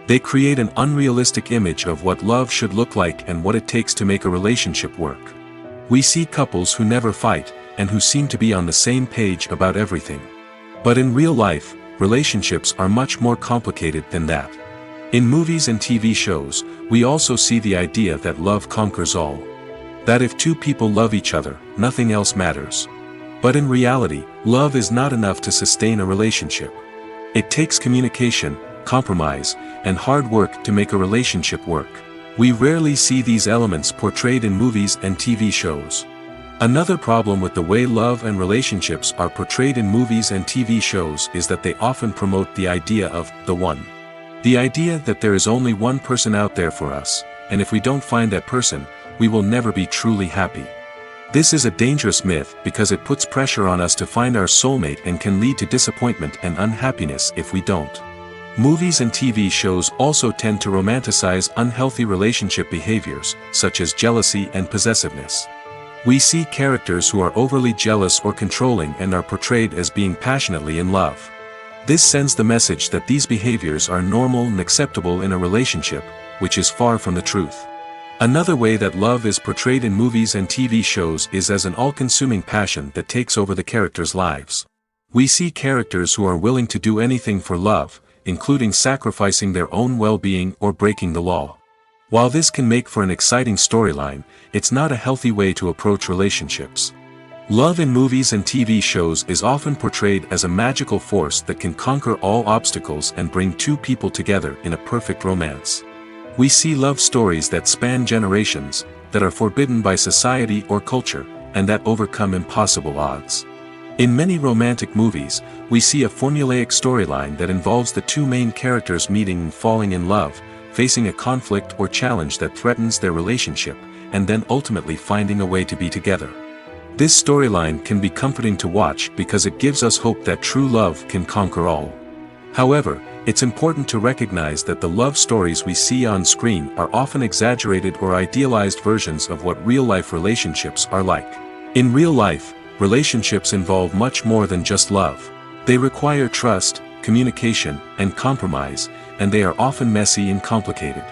They create an unrealistic image of what love should look like and what it takes to make a relationship work. We see couples who never fight, and who seem to be on the same page about everything. But in real life, relationships are much more complicated than that. In movies and TV shows, we also see the idea that love conquers all. That if two people love each other, nothing else matters. But in reality, love is not enough to sustain a relationship. It takes communication, compromise, and hard work to make a relationship work. We rarely see these elements portrayed in movies and TV shows. Another problem with the way love and relationships are portrayed in movies and TV shows is that they often promote the idea of the one. The idea that there is only one person out there for us, and if we don't find that person, we will never be truly happy. This is a dangerous myth because it puts pressure on us to find our soulmate and can lead to disappointment and unhappiness if we don't. Movies and TV shows also tend to romanticize unhealthy relationship behaviors, such as jealousy and possessiveness. We see characters who are overly jealous or controlling and are portrayed as being passionately in love. This sends the message that these behaviors are normal and acceptable in a relationship, which is far from the truth. Another way that love is portrayed in movies and TV shows is as an all-consuming passion that takes over the characters' lives. We see characters who are willing to do anything for love, including sacrificing their own well-being or breaking the law. While this can make for an exciting storyline, it's not a healthy way to approach relationships. Love in movies and TV shows is often portrayed as a magical force that can conquer all obstacles and bring two people together in a perfect romance. We see love stories that span generations, that are forbidden by society or culture, and that overcome impossible odds. In many romantic movies, we see a formulaic storyline that involves the two main characters meeting and falling in love, facing a conflict or challenge that threatens their relationship, and then ultimately finding a way to be together. This storyline can be comforting to watch because it gives us hope that true love can conquer all. However, it's important to recognize that the love stories we see on screen are often exaggerated or idealized versions of what real-life relationships are like. In real life, relationships involve much more than just love. They require trust, communication, and compromise, and they are often messy and complicated.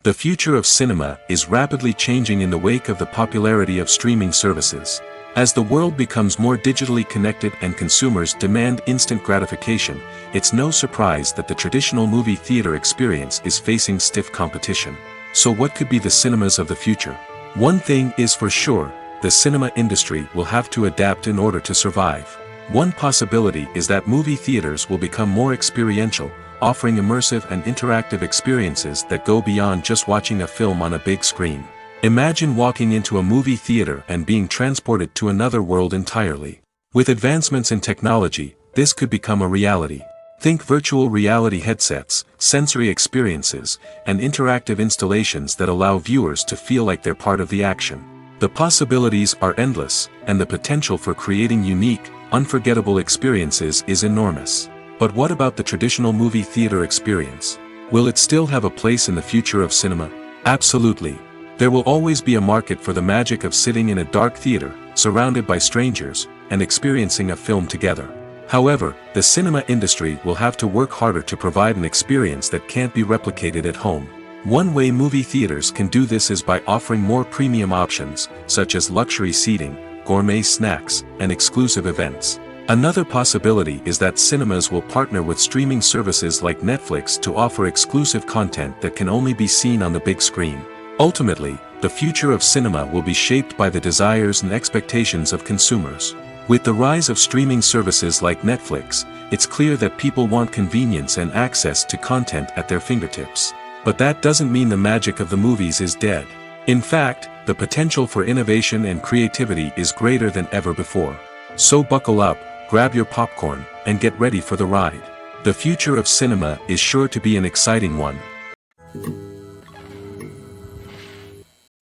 The future of cinema is rapidly changing in the wake of the popularity of streaming services. As the world becomes more digitally connected and consumers demand instant gratification, it's no surprise that the traditional movie theater experience is facing stiff competition. So what could be the cinemas of the future? One thing is for sure, the cinema industry will have to adapt in order to survive. One possibility is that movie theaters will become more experiential, offering immersive and interactive experiences that go beyond just watching a film on a big screen. Imagine walking into a movie theater and being transported to another world entirely. With advancements in technology, this could become a reality. Think virtual reality headsets, sensory experiences, and interactive installations that allow viewers to feel like they're part of the action. The possibilities are endless, and the potential for creating unique, unforgettable experiences is enormous. But what about the traditional movie theater experience? Will it still have a place in the future of cinema? Absolutely. There will always be a market for the magic of sitting in a dark theater, surrounded by strangers, and experiencing a film together. However, the cinema industry will have to work harder to provide an experience that can't be replicated at home. One way movie theaters can do this is by offering more premium options, such as luxury seating, gourmet snacks, and exclusive events. Another possibility is that cinemas will partner with streaming services like Netflix to offer exclusive content that can only be seen on the big screen. Ultimately, the future of cinema will be shaped by the desires and expectations of consumers. With the rise of streaming services like Netflix, it's clear that people want convenience and access to content at their fingertips. But that doesn't mean the magic of the movies is dead. In fact, the potential for innovation and creativity is greater than ever before. So buckle up, grab your popcorn, and get ready for the ride. The future of cinema is sure to be an exciting one.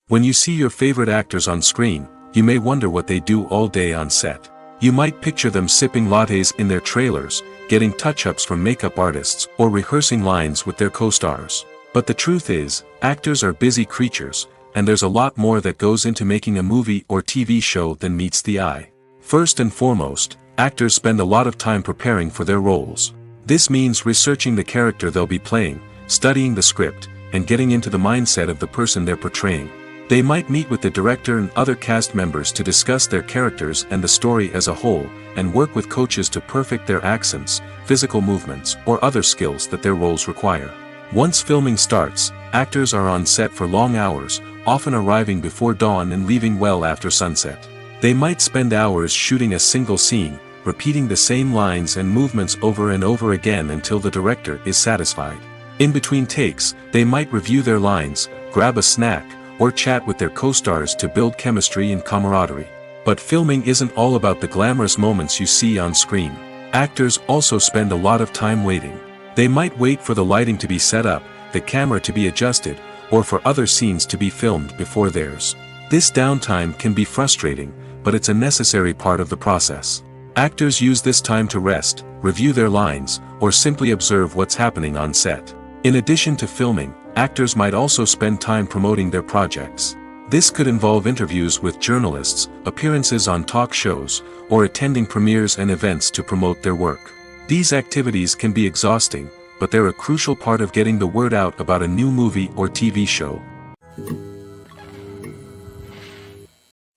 When you see your favorite actors on screen, you may wonder what they do all day on set. You might picture them sipping lattes in their trailers, getting touch-ups from makeup artists, or rehearsing lines with their co-stars. But the truth is, actors are busy creatures, and there's a lot more that goes into making a movie or TV show than meets the eye. First and foremost, actors spend a lot of time preparing for their roles. This means researching the character they'll be playing, studying the script, and getting into the mindset of the person they're portraying. They might meet with the director and other cast members to discuss their characters and the story as a whole, and work with coaches to perfect their accents, physical movements, or other skills that their roles require. Once filming starts, actors are on set for long hours, often arriving before dawn and leaving well after sunset. They might spend hours shooting a single scene, repeating the same lines and movements over and over again until the director is satisfied. In between takes, they might review their lines, grab a snack, or chat with their co-stars to build chemistry and camaraderie. But filming isn't all about the glamorous moments you see on screen. Actors also spend a lot of time waiting. They might wait for the lighting to be set up, the camera to be adjusted, or for other scenes to be filmed before theirs. This downtime can be frustrating, but it's a necessary part of the process. Actors use this time to rest, review their lines, or simply observe what's happening on set. In addition to filming, actors might also spend time promoting their projects. This could involve interviews with journalists, appearances on talk shows, or attending premieres and events to promote their work. These activities can be exhausting, but they're a crucial part of getting the word out about a new movie or TV show.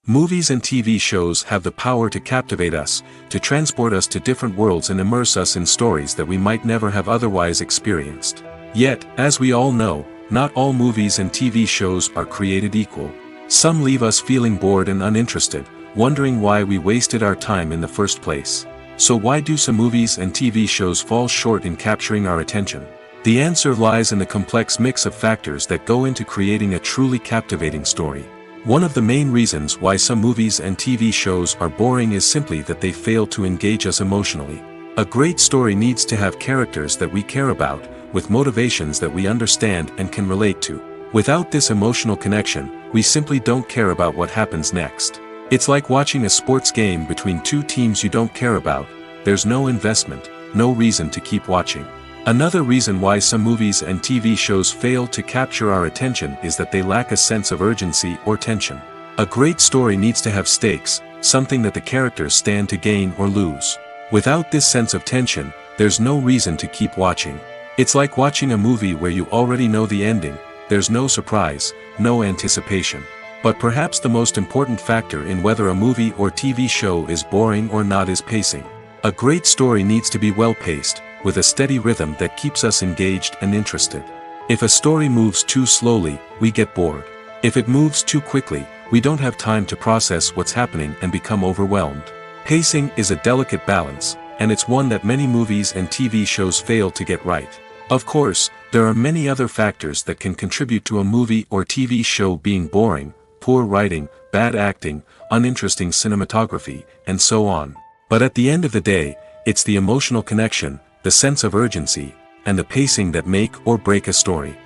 Movies and TV shows have the power to captivate us, to transport us to different worlds and immerse us in stories that we might never have otherwise experienced. Yet, as we all know, not all movies and TV shows are created equal. Some leave us feeling bored and uninterested, wondering why we wasted our time in the first place. So why do some movies and TV shows fall short in capturing our attention? The answer lies in the complex mix of factors that go into creating a truly captivating story. One of the main reasons why some movies and TV shows are boring is simply that they fail to engage us emotionally. A great story needs to have characters that we care about, with motivations that we understand and can relate to. Without this emotional connection, we simply don't care about what happens next. It's like watching a sports game between two teams you don't care about. There's no investment, no reason to keep watching. Another reason why some movies and TV shows fail to capture our attention is that they lack a sense of urgency or tension. A great story needs to have stakes, something that the characters stand to gain or lose. Without this sense of tension, there's no reason to keep watching. It's like watching a movie where you already know the ending. There's no surprise, no anticipation. But perhaps the most important factor in whether a movie or TV show is boring or not is pacing. A great story needs to be well-paced, with a steady rhythm that keeps us engaged and interested. If a story moves too slowly, we get bored. If it moves too quickly, we don't have time to process what's happening and become overwhelmed. Pacing is a delicate balance, and it's one that many movies and TV shows fail to get right. Of course, there are many other factors that can contribute to a movie or TV show being boring: poor writing, bad acting, uninteresting cinematography, and so on. But at the end of the day, it's the emotional connection, the sense of urgency, and the pacing that make or break a story.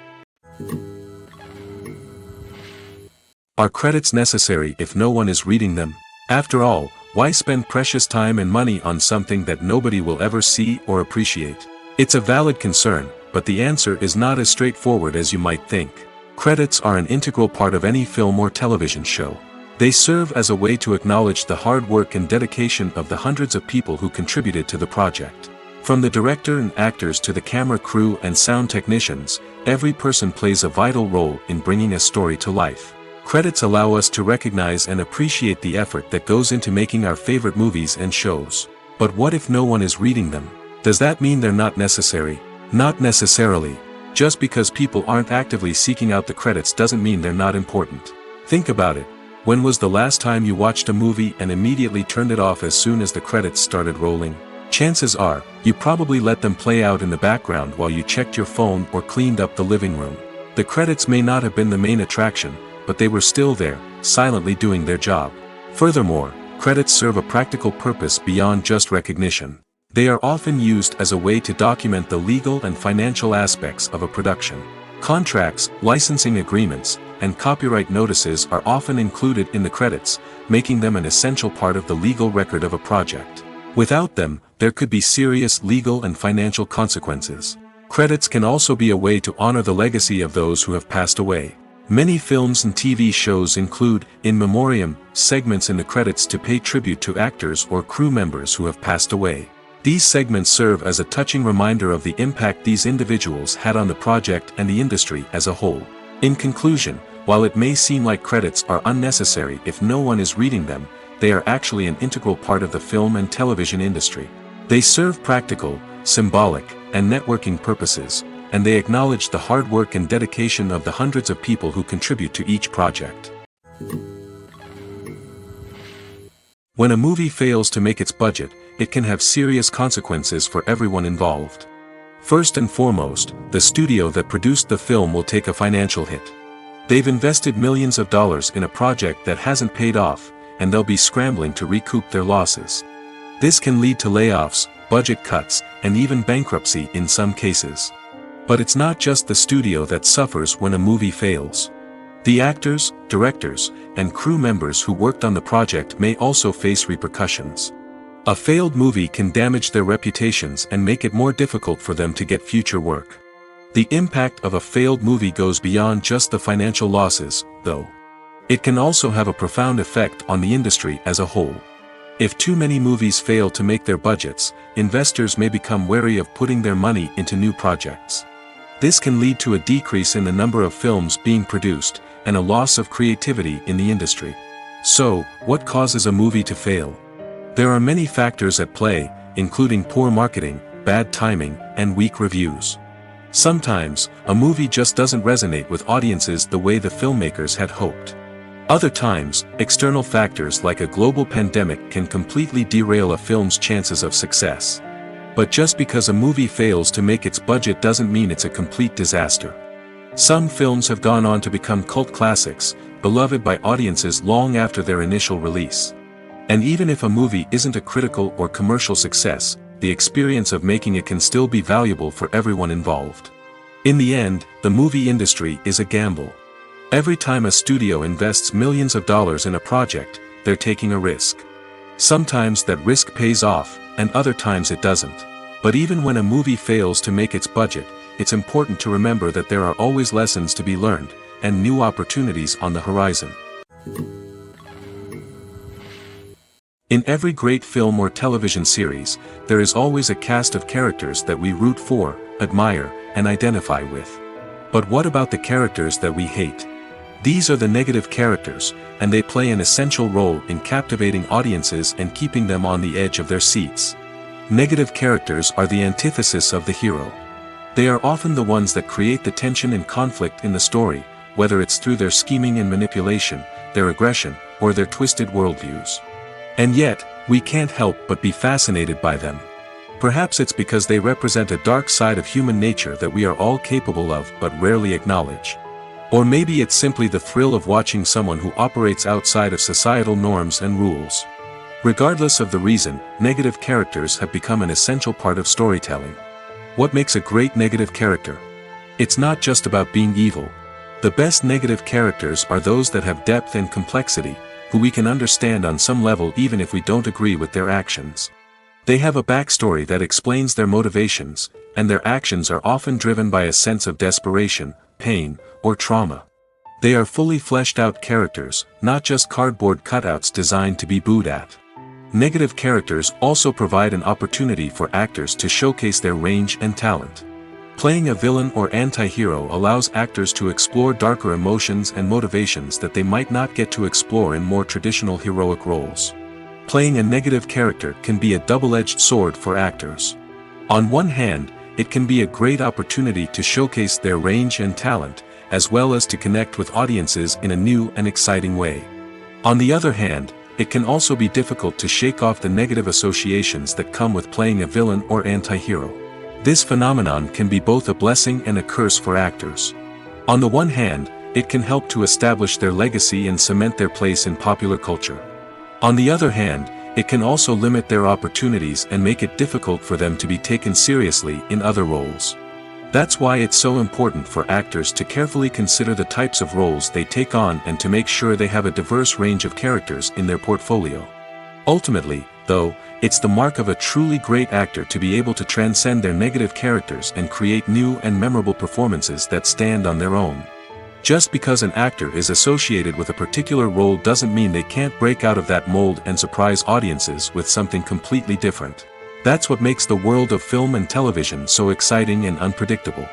Are credits necessary if no one is reading them? After all, why spend precious time and money on something that nobody will ever see or appreciate? It's a valid concern, but the answer is not as straightforward as you might think. Credits are an integral part of any film or television show. They serve as a way to acknowledge the hard work and dedication of the hundreds of people who contributed to the project. From the director and actors to the camera crew and sound technicians, every person plays a vital role in bringing a story to life. Credits allow us to recognize and appreciate the effort that goes into making our favorite movies and shows. But what if no one is reading them? Does that mean they're not necessary? Not necessarily. Just because people aren't actively seeking out the credits doesn't mean they're not important. Think about it. When was the last time you watched a movie and immediately turned it off as soon as the credits started rolling? Chances are, you probably let them play out in the background while you checked your phone or cleaned up the living room. The credits may not have been the main attraction, but they were still there, silently doing their job. Furthermore, credits serve a practical purpose beyond just recognition. They are often used as a way to document the legal and financial aspects of a production. Contracts, licensing agreements, and copyright notices are often included in the credits, making them an essential part of the legal record of a project. Without them, there could be serious legal and financial consequences. Credits can also be a way to honor the legacy of those who have passed away. Many films and TV shows include, in memoriam, segments in the credits to pay tribute to actors or crew members who have passed away. These segments serve as a touching reminder of the impact these individuals had on the project and the industry as a whole. In conclusion, while it may seem like credits are unnecessary if no one is reading them, they are actually an integral part of the film and television industry. They serve practical, symbolic, and networking purposes, and they acknowledge the hard work and dedication of the hundreds of people who contribute to each project. When a movie fails to make its budget, it can have serious consequences for everyone involved. First and foremost, the studio that produced the film will take a financial hit. They've invested millions of dollars in a project that hasn't paid off, and they'll be scrambling to recoup their losses. This can lead to layoffs, budget cuts, and even bankruptcy in some cases. But it's not just the studio that suffers when a movie fails. The actors, directors, and crew members who worked on the project may also face repercussions. A failed movie can damage their reputations and make it more difficult for them to get future work. The impact of a failed movie goes beyond just the financial losses, though. It can also have a profound effect on the industry as a whole. If too many movies fail to make their budgets, investors may become wary of putting their money into new projects. This can lead to a decrease in the number of films being produced, and a loss of creativity in the industry. So, what causes a movie to fail? There are many factors at play, including poor marketing, bad timing, and weak reviews. Sometimes, a movie just doesn't resonate with audiences the way the filmmakers had hoped. Other times, external factors like a global pandemic can completely derail a film's chances of success. But just because a movie fails to make its budget doesn't mean it's a complete disaster. Some films have gone on to become cult classics, beloved by audiences long after their initial release. And even if a movie isn't a critical or commercial success, the experience of making it can still be valuable for everyone involved. In the end, the movie industry is a gamble. Every time a studio invests millions of dollars in a project, they're taking a risk. Sometimes that risk pays off, and other times it doesn't. But even when a movie fails to make its budget, it's important to remember that there are always lessons to be learned, and new opportunities on the horizon. In every great film or television series, there is always a cast of characters that we root for, admire, and identify with. But what about the characters that we hate? These are the negative characters, and they play an essential role in captivating audiences and keeping them on the edge of their seats. Negative characters are the antithesis of the hero. They are often the ones that create the tension and conflict in the story, whether it's through their scheming and manipulation, their aggression, or their twisted worldviews. And yet, we can't help but be fascinated by them. Perhaps it's because they represent a dark side of human nature that we are all capable of but rarely acknowledge. Or maybe it's simply the thrill of watching someone who operates outside of societal norms and rules. Regardless of the reason, negative characters have become an essential part of storytelling. What makes a great negative character? It's not just about being evil. The best negative characters are those that have depth and complexity, who we can understand on some level even if we don't agree with their actions. They have a backstory that explains their motivations, and their actions are often driven by a sense of desperation, pain, or trauma. They are fully fleshed out characters, not just cardboard cutouts designed to be booed at. Negative characters also provide an opportunity for actors to showcase their range and talent. Playing a villain or anti-hero allows actors to explore darker emotions and motivations that they might not get to explore in more traditional heroic roles. Playing a negative character can be a double-edged sword for actors. On one hand, it can be a great opportunity to showcase their range and talent, as well as to connect with audiences in a new and exciting way. On the other hand, it can also be difficult to shake off the negative associations that come with playing a villain or anti-hero. This phenomenon can be both a blessing and a curse for actors. On the one hand, it can help to establish their legacy and cement their place in popular culture. On the other hand, it can also limit their opportunities and make it difficult for them to be taken seriously in other roles. That's why it's so important for actors to carefully consider the types of roles they take on and to make sure they have a diverse range of characters in their portfolio. Ultimately, though, it's the mark of a truly great actor to be able to transcend their negative characters and create new and memorable performances that stand on their own. Just because an actor is associated with a particular role doesn't mean they can't break out of that mold and surprise audiences with something completely different. That's what makes the world of film and television so exciting and unpredictable.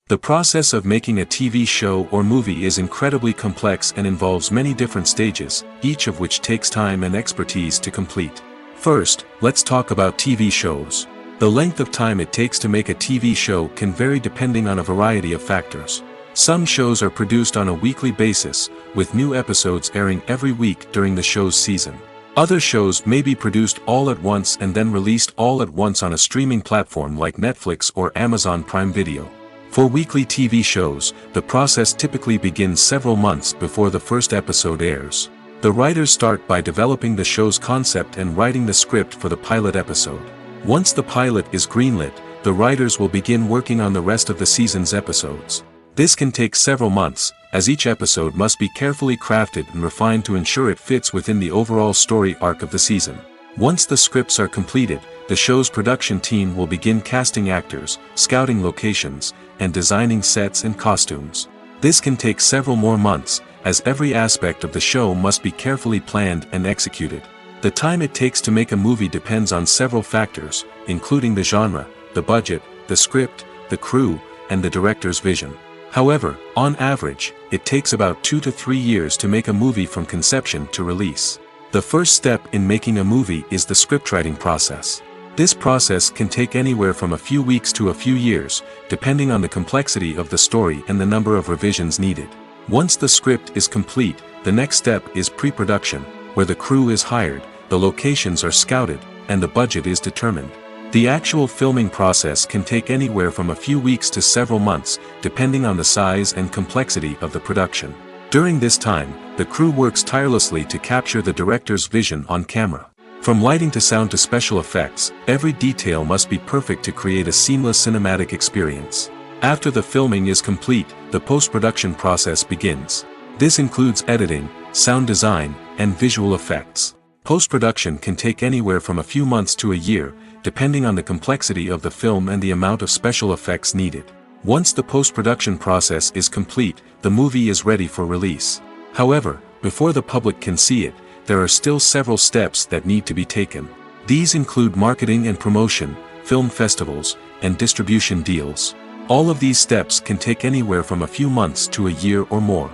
The process of making a TV show or movie is incredibly complex and involves many different stages, each of which takes time and expertise to complete. First, let's talk about TV shows. The length of time it takes to make a TV show can vary depending on a variety of factors. Some shows are produced on a weekly basis, with new episodes airing every week during the show's season. Other shows may be produced all at once and then released all at once on a streaming platform like Netflix or Amazon Prime Video. For weekly TV shows, the process typically begins several months before the first episode airs. The writers start by developing the show's concept and writing the script for the pilot episode. Once the pilot is greenlit, the writers will begin working on the rest of the season's episodes. This can take several months, as each episode must be carefully crafted and refined to ensure it fits within the overall story arc of the season. Once the scripts are completed, the show's production team will begin casting actors, scouting locations, and designing sets and costumes. This can take several more months, as every aspect of the show must be carefully planned and executed. The time it takes to make a movie depends on several factors, including the genre, the budget, the script, the crew, and the director's vision. However, on average, it takes about 2 to 3 years to make a movie from conception to release. The first step in making a movie is the scriptwriting process. This process can take anywhere from a few weeks to a few years, depending on the complexity of the story and the number of revisions needed. Once the script is complete, the next step is pre-production, where the crew is hired, the locations are scouted, and the budget is determined. The actual filming process can take anywhere from a few weeks to several months, depending on the size and complexity of the production. During this time, the crew works tirelessly to capture the director's vision on camera. From lighting to sound to special effects, every detail must be perfect to create a seamless cinematic experience. After the filming is complete, the post-production process begins. This includes editing, sound design, and visual effects. Post-production can take anywhere from a few months to a year, depending on the complexity of the film and the amount of special effects needed. Once the post-production process is complete, the movie is ready for release. However, before the public can see it, there are still several steps that need to be taken. These include marketing and promotion, film festivals, and distribution deals. All of these steps can take anywhere from a few months to a year or more.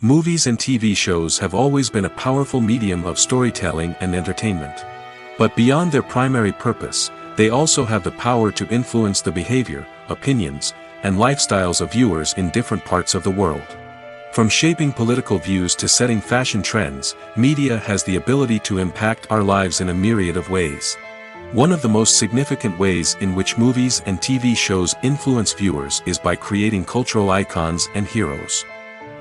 Movies and TV shows have always been a powerful medium of storytelling and entertainment. But beyond their primary purpose, they also have the power to influence the behavior, opinions, and lifestyles of viewers in different parts of the world. From shaping political views to setting fashion trends, media has the ability to impact our lives in a myriad of ways. One of the most significant ways in which movies and TV shows influence viewers is by creating cultural icons and heroes.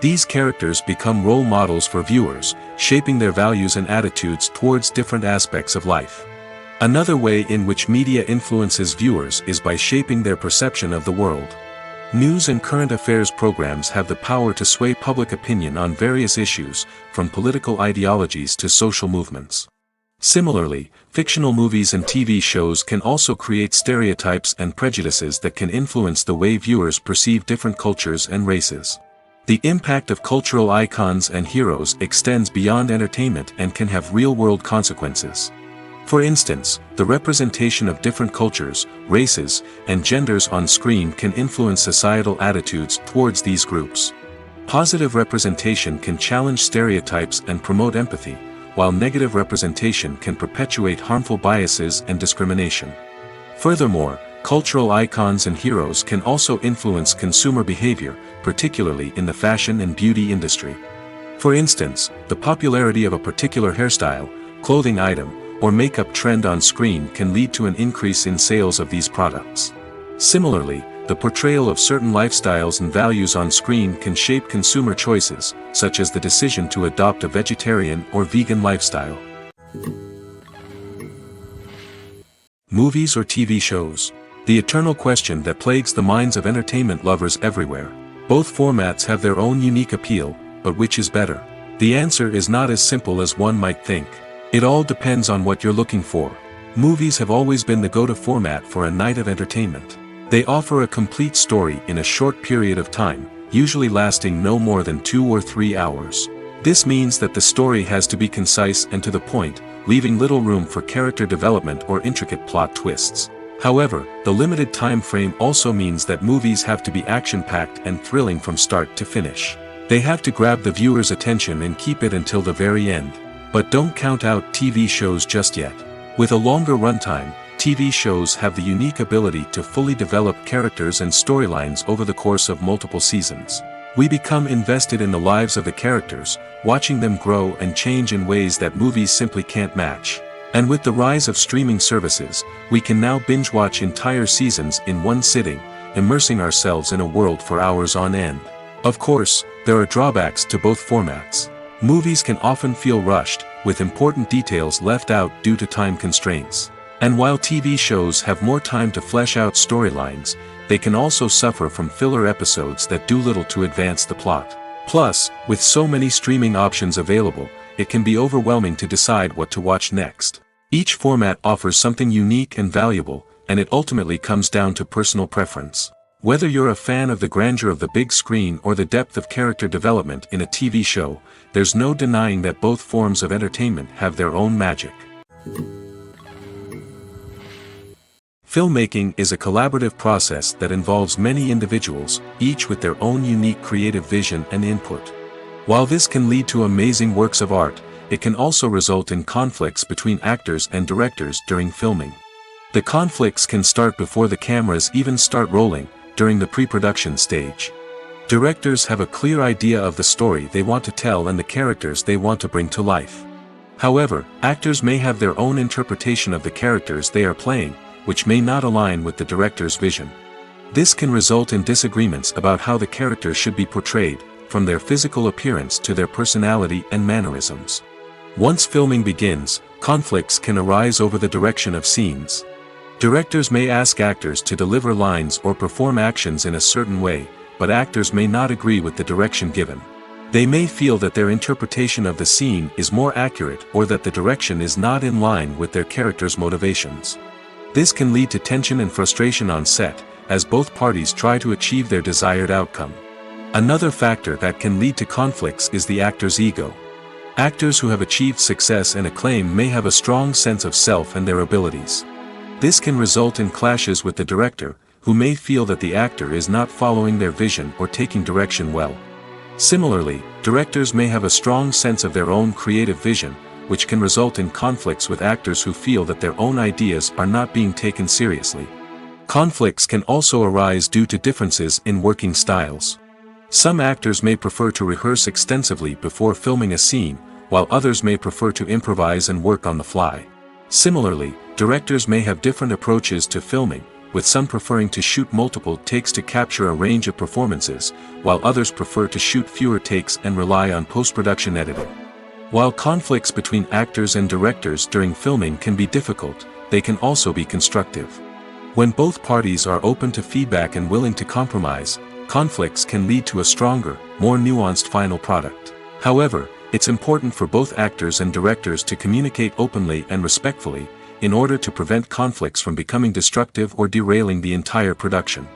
These characters become role models for viewers, shaping their values and attitudes towards different aspects of life. Another way in which media influences viewers is by shaping their perception of the world. News and current affairs programs have the power to sway public opinion on various issues, from political ideologies to social movements. Similarly, fictional movies and TV shows can also create stereotypes and prejudices that can influence the way viewers perceive different cultures and races. The impact of cultural icons and heroes extends beyond entertainment and can have real-world consequences. For instance, the representation of different cultures, races, and genders on screen can influence societal attitudes towards these groups. Positive representation can challenge stereotypes and promote empathy, while negative representation can perpetuate harmful biases and discrimination. Furthermore, cultural icons and heroes can also influence consumer behavior, particularly in the fashion and beauty industry. For instance, the popularity of a particular hairstyle, clothing item, or makeup trend on screen can lead to an increase in sales of these products. Similarly, the portrayal of certain lifestyles and values on screen can shape consumer choices, such as the decision to adopt a vegetarian or vegan lifestyle. Movies or TV shows? The eternal question that plagues the minds of entertainment lovers everywhere. Both formats have their own unique appeal, but which is better? The answer is not as simple as one might think. It all depends on what you're looking for. Movies have always been the go-to format for a night of entertainment. They offer a complete story in a short period of time, usually lasting no more than 2 or 3 hours. This means that the story has to be concise and to the point, leaving little room for character development or intricate plot twists. However, the limited time frame also means that movies have to be action-packed and thrilling from start to finish. They have to grab the viewer's attention and keep it until the very end. But don't count out TV shows just yet. With a longer runtime, TV shows have the unique ability to fully develop characters and storylines over the course of multiple seasons. We become invested in the lives of the characters, watching them grow and change in ways that movies simply can't match. And with the rise of streaming services, we can now binge-watch entire seasons in one sitting, immersing ourselves in a world for hours on end. Of course, there are drawbacks to both formats. Movies can often feel rushed, with important details left out due to time constraints. And while TV shows have more time to flesh out storylines, they can also suffer from filler episodes that do little to advance the plot. Plus, with so many streaming options available, it can be overwhelming to decide what to watch next. Each format offers something unique and valuable, and it ultimately comes down to personal preference. Whether you're a fan of the grandeur of the big screen or the depth of character development in a TV show, there's no denying that both forms of entertainment have their own magic. Filmmaking is a collaborative process that involves many individuals, each with their own unique creative vision and input. While this can lead to amazing works of art, it can also result in conflicts between actors and directors during filming. The conflicts can start before the cameras even start rolling, during the pre-production stage. Directors have a clear idea of the story they want to tell and the characters they want to bring to life. However, actors may have their own interpretation of the characters they are playing, which may not align with the director's vision. This can result in disagreements about how the characters should be portrayed, from their physical appearance to their personality and mannerisms. Once filming begins, conflicts can arise over the direction of scenes. Directors may ask actors to deliver lines or perform actions in a certain way, but actors may not agree with the direction given. They may feel that their interpretation of the scene is more accurate or that the direction is not in line with their character's motivations. This can lead to tension and frustration on set, as both parties try to achieve their desired outcome. Another factor that can lead to conflicts is the actor's ego. Actors who have achieved success and acclaim may have a strong sense of self and their abilities. This can result in clashes with the director, who may feel that the actor is not following their vision or taking direction well. Similarly, directors may have a strong sense of their own creative vision, which can result in conflicts with actors who feel that their own ideas are not being taken seriously. Conflicts can also arise due to differences in working styles. Some actors may prefer to rehearse extensively before filming a scene, while others may prefer to improvise and work on the fly. Similarly, directors may have different approaches to filming, with some preferring to shoot multiple takes to capture a range of performances, while others prefer to shoot fewer takes and rely on post-production editing. While conflicts between actors and directors during filming can be difficult, they can also be constructive. When both parties are open to feedback and willing to compromise, conflicts can lead to a stronger, more nuanced final product. However, it's important for both actors and directors to communicate openly and respectfully, in order to prevent conflicts from becoming destructive or derailing the entire production.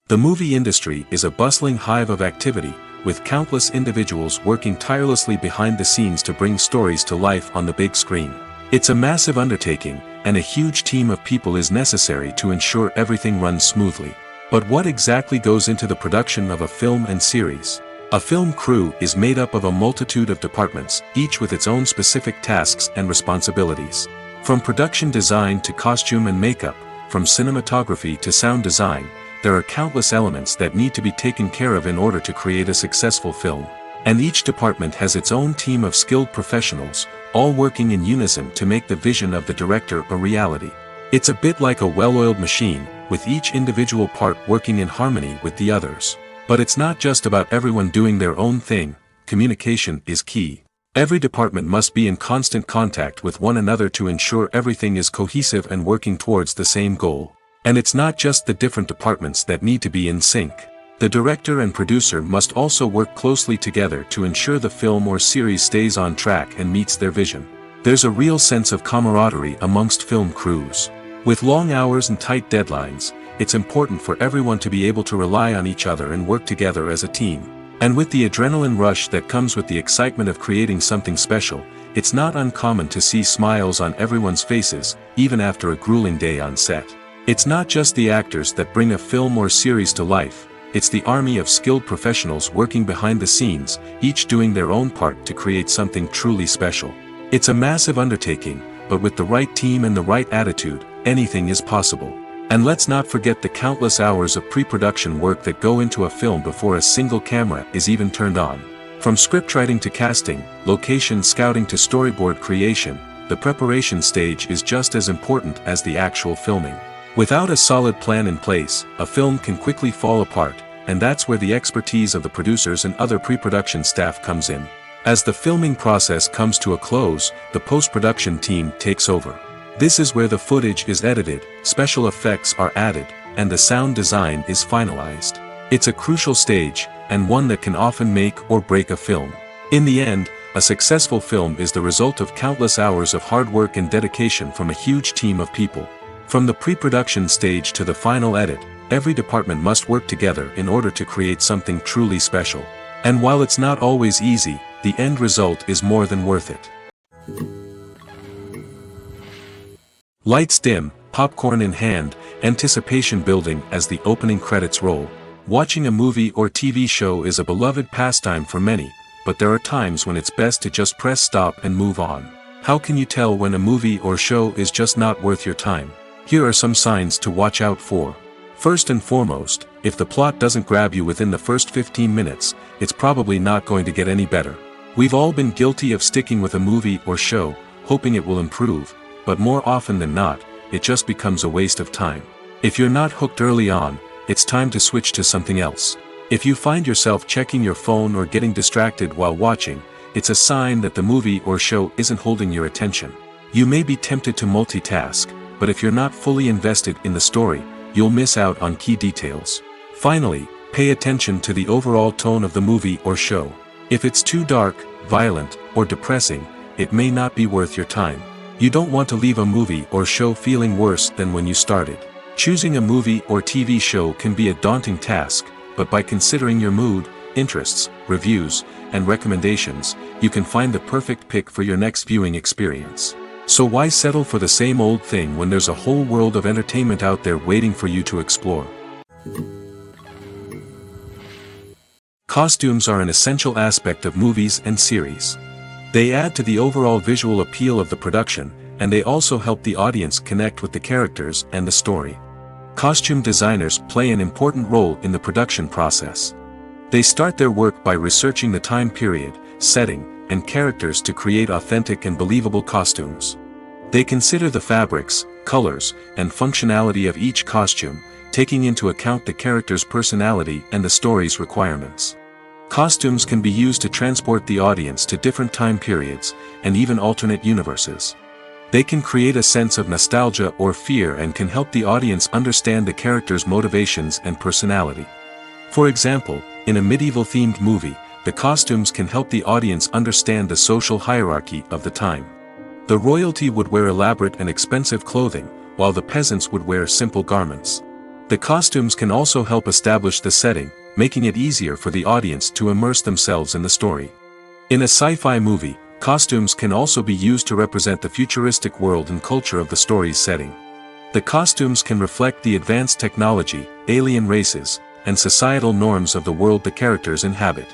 The movie industry is a bustling hive of activity, with countless individuals working tirelessly behind the scenes to bring stories to life on the big screen. It's a massive undertaking, and a huge team of people is necessary to ensure everything runs smoothly. But what exactly goes into the production of a film and series? A film crew is made up of a multitude of departments, each with its own specific tasks and responsibilities. From production design to costume and makeup, from cinematography to sound design, there are countless elements that need to be taken care of in order to create a successful film. And each department has its own team of skilled professionals, all working in unison to make the vision of the director a reality. It's a bit like a well-oiled machine, with each individual part working in harmony with the others. But it's not just about everyone doing their own thing. Communication is key. Every department must be in constant contact with one another to ensure everything is cohesive and working towards the same goal. And it's not just the different departments that need to be in sync. The director and producer must also work closely together to ensure the film or series stays on track and meets their vision. There's a real sense of camaraderie amongst film crews. With long hours and tight deadlines, it's important for everyone to be able to rely on each other and work together as a team. And with the adrenaline rush that comes with the excitement of creating something special, it's not uncommon to see smiles on everyone's faces, even after a grueling day on set. It's not just the actors that bring a film or series to life, it's the army of skilled professionals working behind the scenes, each doing their own part to create something truly special. It's a massive undertaking, but with the right team and the right attitude, anything is possible. And let's not forget the countless hours of pre-production work that go into a film before a single camera is even turned on. From scriptwriting to casting, location scouting to storyboard creation, the preparation stage is just as important as the actual filming. Without a solid plan in place, a film can quickly fall apart, and that's where the expertise of the producers and other pre-production staff comes in. As the filming process comes to a close, the post-production team takes over. This is where the footage is edited, special effects are added, and the sound design is finalized. It's a crucial stage, and one that can often make or break a film. In the end, a successful film is the result of countless hours of hard work and dedication from a huge team of people. From the pre-production stage to the final edit, every department must work together in order to create something truly special. And while it's not always easy, the end result is more than worth it. Lights dim, popcorn in hand, anticipation building as the opening credits roll. Watching a movie or TV show is a beloved pastime for many, but there are times when it's best to just press stop and move on. How can you tell when a movie or show is just not worth your time? Here are some signs to watch out for. First and foremost, if the plot doesn't grab you within the first 15 minutes, it's probably not going to get any better. We've all been guilty of sticking with a movie or show, hoping it will improve, but more often than not, it just becomes a waste of time. If you're not hooked early on, it's time to switch to something else. If you find yourself checking your phone or getting distracted while watching, it's a sign that the movie or show isn't holding your attention. You may be tempted to multitask, but if you're not fully invested in the story, you'll miss out on key details. Finally, pay attention to the overall tone of the movie or show. If it's too dark, violent, or depressing, it may not be worth your time. You don't want to leave a movie or show feeling worse than when you started. Choosing a movie or TV show can be a daunting task, but by considering your mood, interests, reviews, and recommendations, you can find the perfect pick for your next viewing experience. So why settle for the same old thing when there's a whole world of entertainment out there waiting for you to explore? Costumes are an essential aspect of movies and series. They add to the overall visual appeal of the production, and they also help the audience connect with the characters and the story. Costume designers play an important role in the production process. They start their work by researching the time period, setting, and characters to create authentic and believable costumes. They consider the fabrics, colors, and functionality of each costume, taking into account the character's personality and the story's requirements. Costumes can be used to transport the audience to different time periods, and even alternate universes. They can create a sense of nostalgia or fear and can help the audience understand the character's motivations and personality. For example, in a medieval-themed movie, the costumes can help the audience understand the social hierarchy of the time. The royalty would wear elaborate and expensive clothing, while the peasants would wear simple garments. The costumes can also help establish the setting, making it easier for the audience to immerse themselves in the story. In a sci-fi movie, costumes can also be used to represent the futuristic world and culture of the story's setting. The costumes can reflect the advanced technology, alien races, and societal norms of the world the characters inhabit.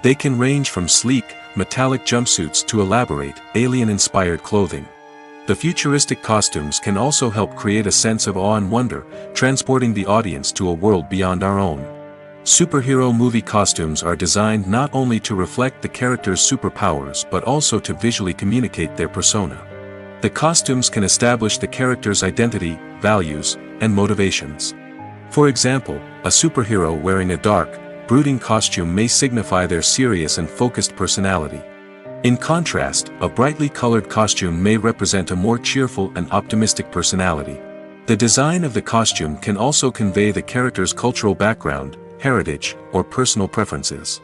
They can range from sleek, metallic jumpsuits to elaborate, alien-inspired clothing. The futuristic costumes can also help create a sense of awe and wonder, transporting the audience to a world beyond our own. Superhero movie costumes are designed not only to reflect the character's superpowers but also to visually communicate their persona. The costumes can establish the character's identity, values, and motivations. For example, a superhero wearing a dark, brooding costume may signify their serious and focused personality. In contrast, a brightly colored costume may represent a more cheerful and optimistic personality. The design of the costume can also convey the character's cultural background, heritage, or personal preferences.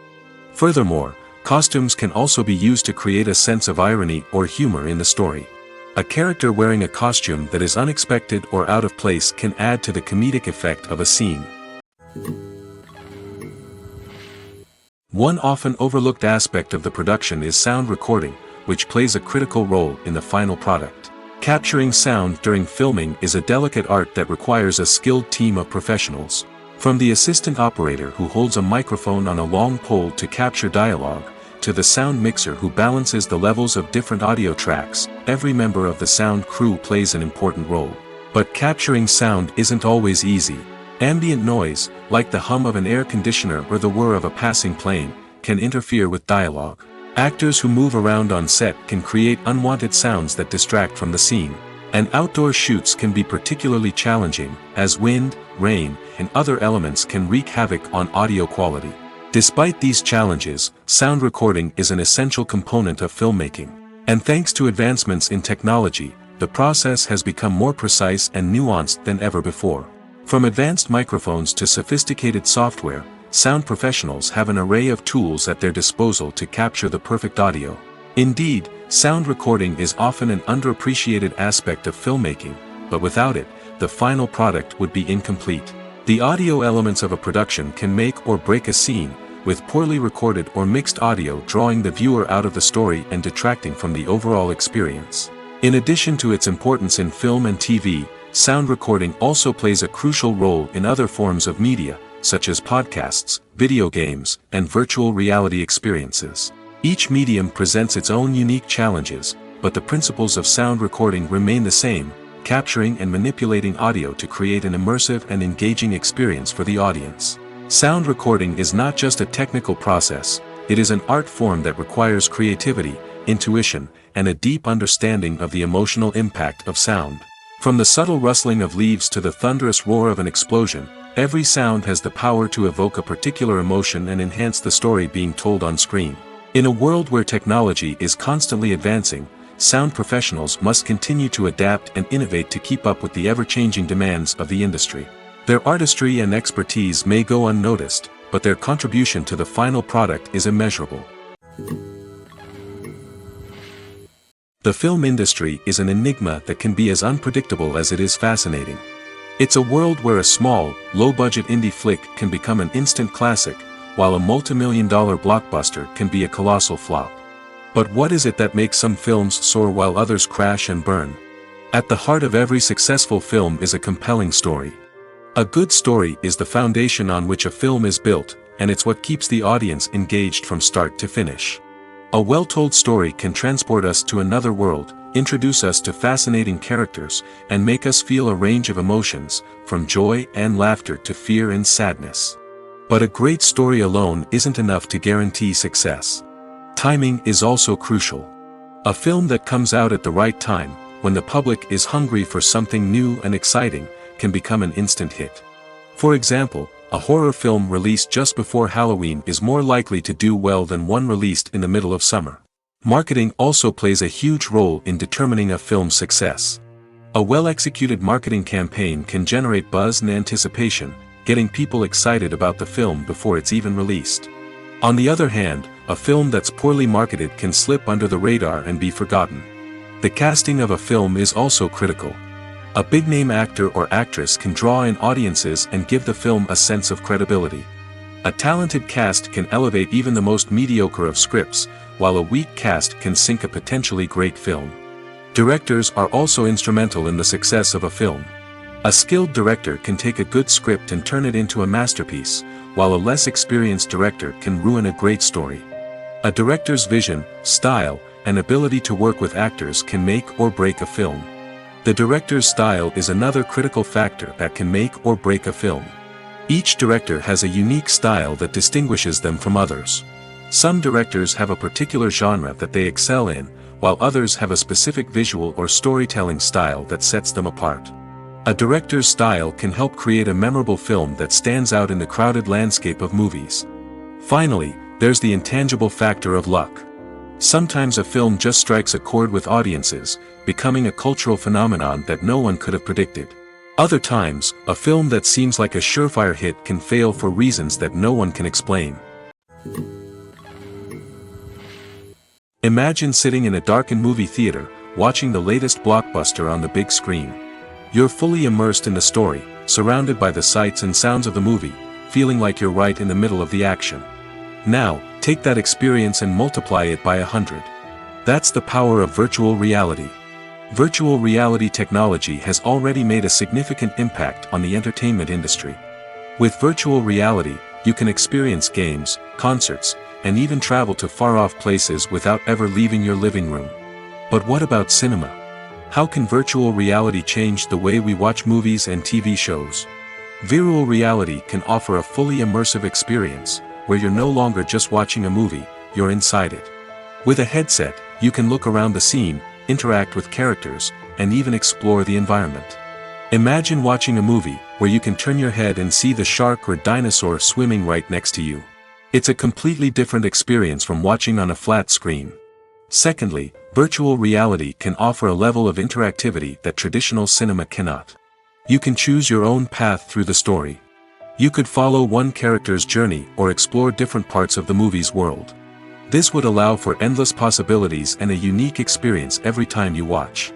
Furthermore, costumes can also be used to create a sense of irony or humor in the story. A character wearing a costume that is unexpected or out of place can add to the comedic effect of a scene. One often overlooked aspect of the production is sound recording, which plays a critical role in the final product. Capturing sound during filming is a delicate art that requires a skilled team of professionals. From the assistant operator who holds a microphone on a long pole to capture dialogue, to the sound mixer who balances the levels of different audio tracks, every member of the sound crew plays an important role. But capturing sound isn't always easy. Ambient noise, like the hum of an air conditioner or the whir of a passing plane, can interfere with dialogue. Actors who move around on set can create unwanted sounds that distract from the scene. And outdoor shoots can be particularly challenging, as wind, rain, and other elements can wreak havoc on audio quality. Despite these challenges, sound recording is an essential component of filmmaking. And thanks to advancements in technology, the process has become more precise and nuanced than ever before. From advanced microphones to sophisticated software, sound professionals have an array of tools at their disposal to capture the perfect audio. Indeed, sound recording is often an underappreciated aspect of filmmaking, but without it, the final product would be incomplete. The audio elements of a production can make or break a scene, with poorly recorded or mixed audio drawing the viewer out of the story and detracting from the overall experience. In addition to its importance in film and TV, sound recording also plays a crucial role in other forms of media, such as podcasts, video games, and virtual reality experiences. Each medium presents its own unique challenges, but the principles of sound recording remain the same, capturing and manipulating audio to create an immersive and engaging experience for the audience. Sound recording is not just a technical process, it is an art form that requires creativity, intuition, and a deep understanding of the emotional impact of sound. From the subtle rustling of leaves to the thunderous roar of an explosion, every sound has the power to evoke a particular emotion and enhance the story being told on screen. In a world where technology is constantly advancing, sound professionals must continue to adapt and innovate to keep up with the ever-changing demands of the industry. Their artistry and expertise may go unnoticed, but their contribution to the final product is immeasurable. The film industry is an enigma that can be as unpredictable as it is fascinating. It's a world where a small, low-budget indie flick can become an instant classic, while a multi-million-dollar blockbuster can be a colossal flop. But what is it that makes some films soar while others crash and burn? At the heart of every successful film is a compelling story. A good story is the foundation on which a film is built, and it's what keeps the audience engaged from start to finish. A well-told story can transport us to another world, introduce us to fascinating characters, and make us feel a range of emotions, from joy and laughter to fear and sadness. But a great story alone isn't enough to guarantee success. Timing is also crucial. A film that comes out at the right time, when the public is hungry for something new and exciting, can become an instant hit. For example, a horror film released just before Halloween is more likely to do well than one released in the middle of summer. Marketing also plays a huge role in determining a film's success. A well-executed marketing campaign can generate buzz and anticipation, getting people excited about the film before it's even released. On the other hand, a film that's poorly marketed can slip under the radar and be forgotten. The casting of a film is also critical. A big-name actor or actress can draw in audiences and give the film a sense of credibility. A talented cast can elevate even the most mediocre of scripts, while a weak cast can sink a potentially great film. Directors are also instrumental in the success of a film. A skilled director can take a good script and turn it into a masterpiece, while a less experienced director can ruin a great story. A director's vision, style, and ability to work with actors can make or break a film. The director's style is another critical factor that can make or break a film. Each director has a unique style that distinguishes them from others. Some directors have a particular genre that they excel in, while others have a specific visual or storytelling style that sets them apart. A director's style can help create a memorable film that stands out in the crowded landscape of movies. Finally, there's the intangible factor of luck. Sometimes a film just strikes a chord with audiences, becoming a cultural phenomenon that no one could have predicted. Other times, a film that seems like a surefire hit can fail for reasons that no one can explain. Imagine sitting in a darkened movie theater, watching the latest blockbuster on the big screen. You're fully immersed in the story, surrounded by the sights and sounds of the movie, feeling like you're right in the middle of the action. Now, take that experience and multiply it by 100. That's the power of virtual reality. Virtual reality technology has already made a significant impact on the entertainment industry. With virtual reality, you can experience games, concerts, and even travel to far-off places without ever leaving your living room. But what about cinema? How can virtual reality change the way we watch movies and TV shows? Virtual reality can offer a fully immersive experience, where you're no longer just watching a movie, you're inside it. With a headset, you can look around the scene, interact with characters, and even explore the environment. Imagine watching a movie where you can turn your head and see the shark or dinosaur swimming right next to you. It's a completely different experience from watching on a flat screen. Secondly, virtual reality can offer a level of interactivity that traditional cinema cannot. You can choose your own path through the story. You could follow one character's journey or explore different parts of the movie's world. This would allow for endless possibilities and a unique experience every time you watch.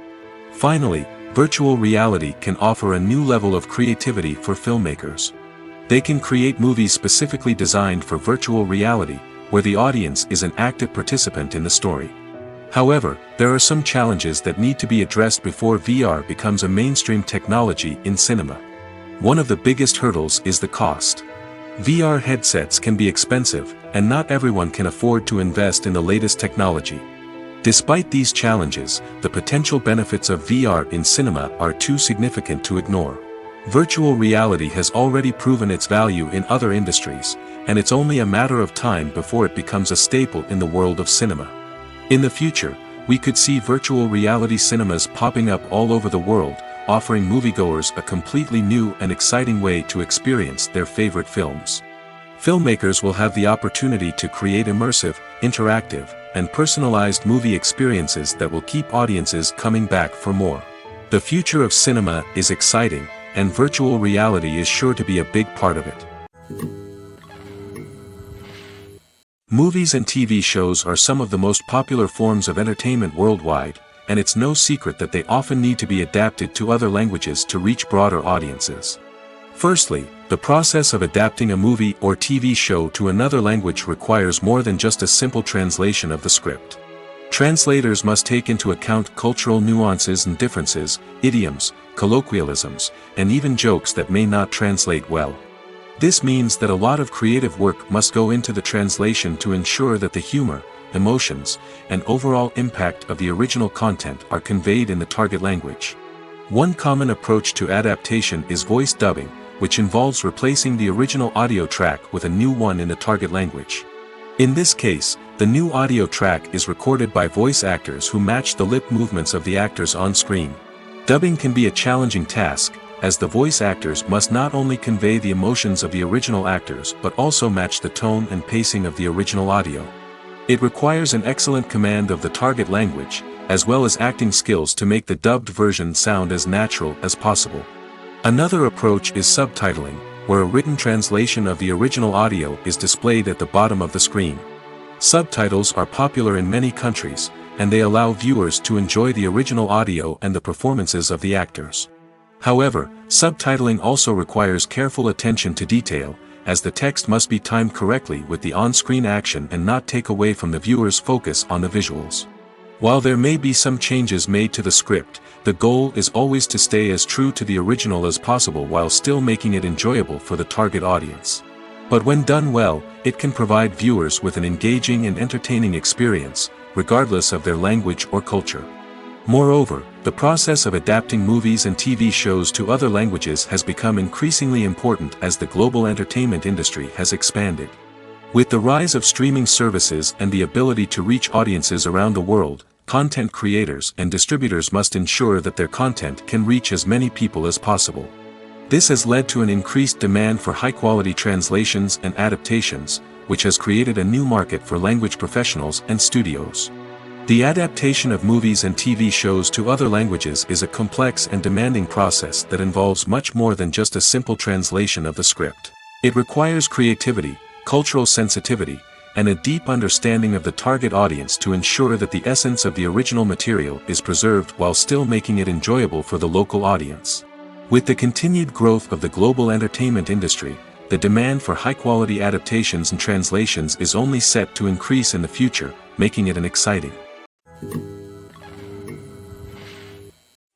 Finally, virtual reality can offer a new level of creativity for filmmakers. They can create movies specifically designed for virtual reality, where the audience is an active participant in the story. However, there are some challenges that need to be addressed before VR becomes a mainstream technology in cinema. One of the biggest hurdles is the cost. VR headsets can be expensive, and not everyone can afford to invest in the latest technology. Despite these challenges, the potential benefits of VR in cinema are too significant to ignore. Virtual reality has already proven its value in other industries, and it's only a matter of time before it becomes a staple in the world of cinema. In the future, we could see virtual reality cinemas popping up all over the world, offering moviegoers a completely new and exciting way to experience their favorite films. Filmmakers will have the opportunity to create immersive, interactive, and personalized movie experiences that will keep audiences coming back for more. The future of cinema is exciting, and virtual reality is sure to be a big part of it. Movies and TV shows are some of the most popular forms of entertainment worldwide, and it's no secret that they often need to be adapted to other languages to reach broader audiences. Firstly, the process of adapting a movie or TV show to another language requires more than just a simple translation of the script. Translators must take into account cultural nuances and differences, idioms, colloquialisms, and even jokes that may not translate well. This means that a lot of creative work must go into the translation to ensure that the humor, emotions, and overall impact of the original content are conveyed in the target language. One common approach to adaptation is voice dubbing, which involves replacing the original audio track with a new one in the target language. In this case, the new audio track is recorded by voice actors who match the lip movements of the actors on screen. Dubbing can be a challenging task, as the voice actors must not only convey the emotions of the original actors but also match the tone and pacing of the original audio. It requires an excellent command of the target language, as well as acting skills to make the dubbed version sound as natural as possible. Another approach is subtitling, where a written translation of the original audio is displayed at the bottom of the screen. Subtitles are popular in many countries, and they allow viewers to enjoy the original audio and the performances of the actors. However, subtitling also requires careful attention to detail, as the text must be timed correctly with the on-screen action and not take away from the viewer's focus on the visuals. While there may be some changes made to the script, the goal is always to stay as true to the original as possible while still making it enjoyable for the target audience. But when done well, it can provide viewers with an engaging and entertaining experience, regardless of their language or culture. Moreover, the process of adapting movies and TV shows to other languages has become increasingly important as the global entertainment industry has expanded. With the rise of streaming services and the ability to reach audiences around the world, content creators and distributors must ensure that their content can reach as many people as possible. This has led to an increased demand for high-quality translations and adaptations, which has created a new market for language professionals and studios. The adaptation of movies and TV shows to other languages is a complex and demanding process that involves much more than just a simple translation of the script. It requires creativity, cultural sensitivity, and a deep understanding of the target audience to ensure that the essence of the original material is preserved while still making it enjoyable for the local audience. With the continued growth of the global entertainment industry, the demand for high-quality adaptations and translations is only set to increase in the future, making it an exciting.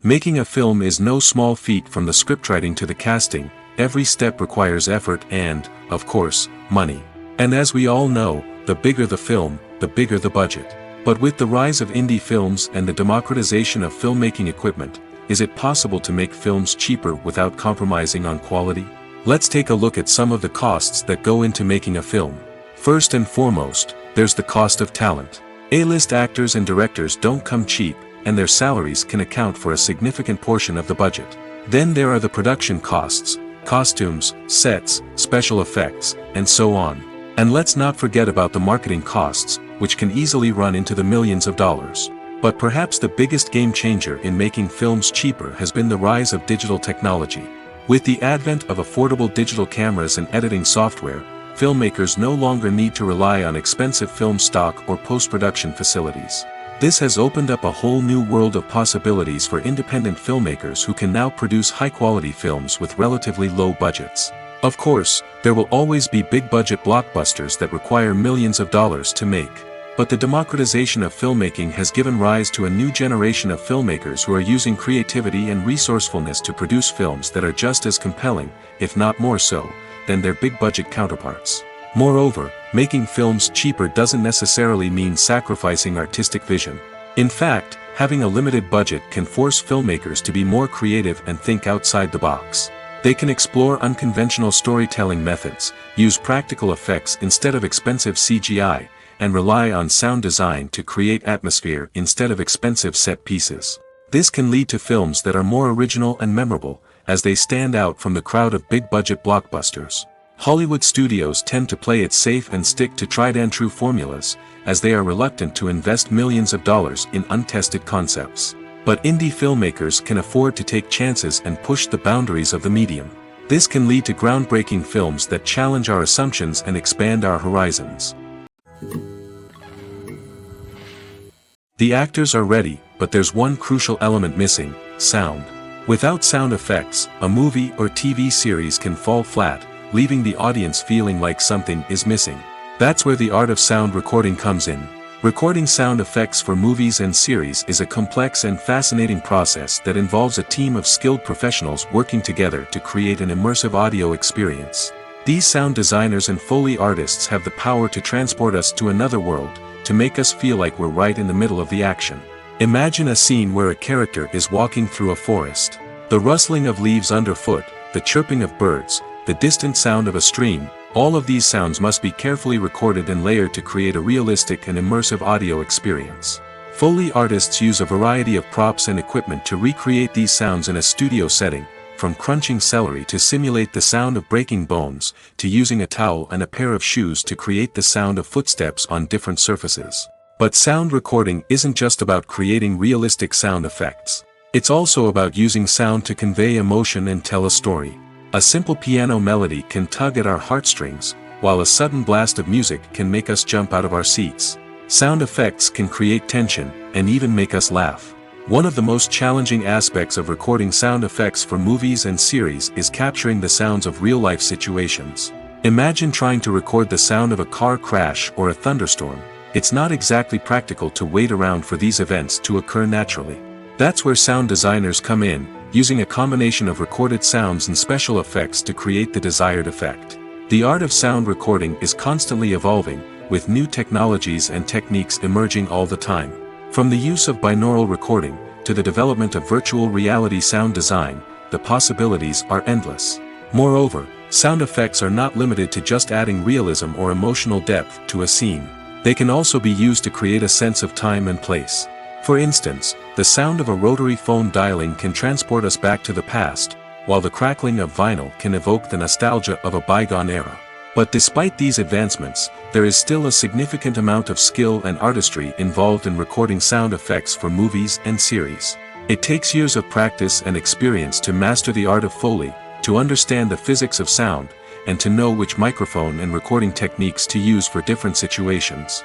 Making a film is no small feat. From the scriptwriting to the casting, every step requires effort and, of course, money. And as we all know, the bigger the film, the bigger the budget. But with the rise of indie films and the democratization of filmmaking equipment, is it possible to make films cheaper without compromising on quality? Let's take a look at some of the costs that go into making a film. First and foremost, there's the cost of talent. A-list actors and directors don't come cheap, and their salaries can account for a significant portion of the budget. Then there are the production costs, costumes, sets, special effects, and so on. And let's not forget about the marketing costs, which can easily run into the millions of dollars. But perhaps the biggest game changer in making films cheaper has been the rise of digital technology. With the advent of affordable digital cameras and editing software, filmmakers no longer need to rely on expensive film stock or post-production facilities. This has opened up a whole new world of possibilities for independent filmmakers who can now produce high-quality films with relatively low budgets. Of course, there will always be big-budget blockbusters that require millions of dollars to make. But the democratization of filmmaking has given rise to a new generation of filmmakers who are using creativity and resourcefulness to produce films that are just as compelling, if not more so, than their big-budget counterparts. Moreover, making films cheaper doesn't necessarily mean sacrificing artistic vision. In fact, having a limited budget can force filmmakers to be more creative and think outside the box. They can explore unconventional storytelling methods, use practical effects instead of expensive CGI, and rely on sound design to create atmosphere instead of expensive set pieces. This can lead to films that are more original and memorable, as they stand out from the crowd of big-budget blockbusters. Hollywood studios tend to play it safe and stick to tried-and-true formulas, as they are reluctant to invest millions of dollars in untested concepts. But indie filmmakers can afford to take chances and push the boundaries of the medium. This can lead to groundbreaking films that challenge our assumptions and expand our horizons. The actors are ready, but there's one crucial element missing: sound. Without sound effects, a movie or TV series can fall flat, leaving the audience feeling like something is missing. That's where the art of sound recording comes in. Recording sound effects for movies and series is a complex and fascinating process that involves a team of skilled professionals working together to create an immersive audio experience. These sound designers and Foley artists have the power to transport us to another world, to make us feel like we're right in the middle of the action. Imagine a scene where a character is walking through a forest. The rustling of leaves underfoot, the chirping of birds, the distant sound of a stream, all of these sounds must be carefully recorded and layered to create a realistic and immersive audio experience. Foley artists use a variety of props and equipment to recreate these sounds in a studio setting, from crunching celery to simulate the sound of breaking bones, to using a towel and a pair of shoes to create the sound of footsteps on different surfaces. But sound recording isn't just about creating realistic sound effects. It's also about using sound to convey emotion and tell a story. A simple piano melody can tug at our heartstrings, while a sudden blast of music can make us jump out of our seats. Sound effects can create tension, and even make us laugh. One of the most challenging aspects of recording sound effects for movies and series is capturing the sounds of real-life situations. Imagine trying to record the sound of a car crash or a thunderstorm. It's not exactly practical to wait around for these events to occur naturally. That's where sound designers come in, using a combination of recorded sounds and special effects to create the desired effect. The art of sound recording is constantly evolving, with new technologies and techniques emerging all the time. From the use of binaural recording, to the development of virtual reality sound design, the possibilities are endless. Moreover, sound effects are not limited to just adding realism or emotional depth to a scene. They can also be used to create a sense of time and place. For instance, the sound of a rotary phone dialing can transport us back to the past, while the crackling of vinyl can evoke the nostalgia of a bygone era. But despite these advancements, there is still a significant amount of skill and artistry involved in recording sound effects for movies and series. It takes years of practice and experience to master the art of Foley, to understand the physics of sound, and to know which microphone and recording techniques to use for different situations.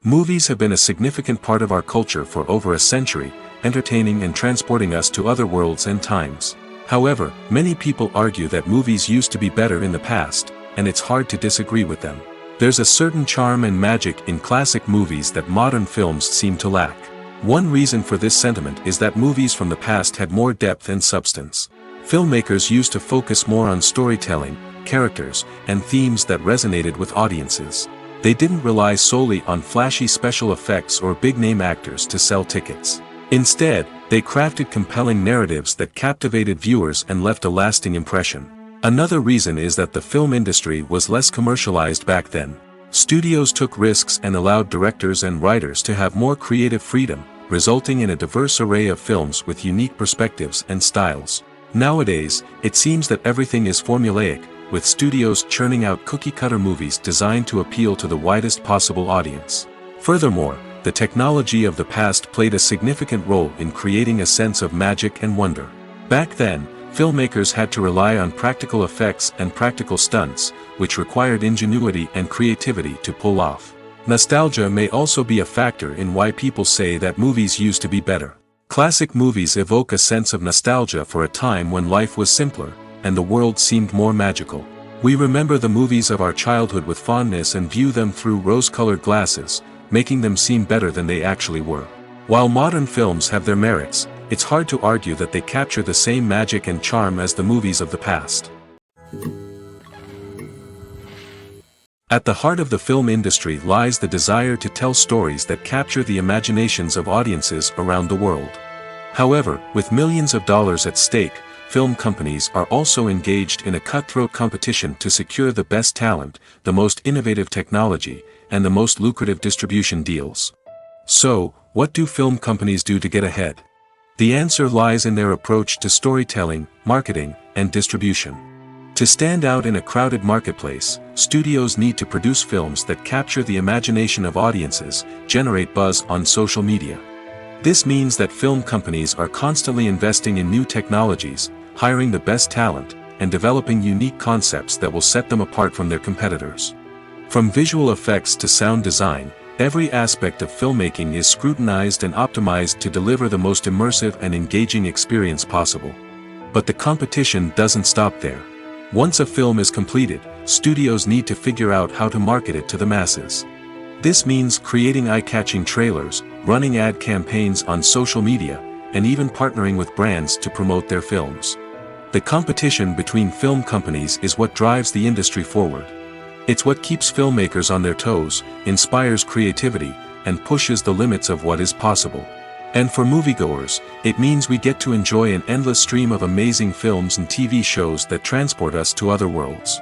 Movies have been a significant part of our culture for over a century, entertaining and transporting us to other worlds and times. However, many people argue that movies used to be better in the past, and it's hard to disagree with them. There's a certain charm and magic in classic movies that modern films seem to lack. One reason for this sentiment is that movies from the past had more depth and substance. Filmmakers used to focus more on storytelling, characters, and themes that resonated with audiences. They didn't rely solely on flashy special effects or big-name actors to sell tickets. Instead, they crafted compelling narratives that captivated viewers and left a lasting impression. Another reason is that the film industry was less commercialized back then. Studios took risks and allowed directors and writers to have more creative freedom, resulting in a diverse array of films with unique perspectives and styles. Nowadays, it seems that everything is formulaic, with studios churning out cookie-cutter movies designed to appeal to the widest possible audience. Furthermore, the technology of the past played a significant role in creating a sense of magic and wonder. Back then, filmmakers had to rely on practical effects and practical stunts, which required ingenuity and creativity to pull off. Nostalgia may also be a factor in why people say that movies used to be better. Classic movies evoke a sense of nostalgia for a time when life was simpler, and the world seemed more magical. We remember the movies of our childhood with fondness and view them through rose-colored glasses, making them seem better than they actually were. While modern films have their merits, it's hard to argue that they capture the same magic and charm as the movies of the past. At the heart of the film industry lies the desire to tell stories that capture the imaginations of audiences around the world. However, with millions of dollars at stake, film companies are also engaged in a cutthroat competition to secure the best talent, the most innovative technology, and the most lucrative distribution deals. So, what do film companies do to get ahead? The answer lies in their approach to storytelling, marketing, and distribution. To stand out in a crowded marketplace, studios need to produce films that capture the imagination of audiences, generate buzz on social media. This means that film companies are constantly investing in new technologies, hiring the best talent, and developing unique concepts that will set them apart from their competitors. From visual effects to sound design, every aspect of filmmaking is scrutinized and optimized to deliver the most immersive and engaging experience possible. But the competition doesn't stop there. Once a film is completed, studios need to figure out how to market it to the masses. This means creating eye-catching trailers, running ad campaigns on social media, and even partnering with brands to promote their films. The competition between film companies is what drives the industry forward. It's what keeps filmmakers on their toes, inspires creativity, and pushes the limits of what is possible. And for moviegoers, it means we get to enjoy an endless stream of amazing films and TV shows that transport us to other worlds.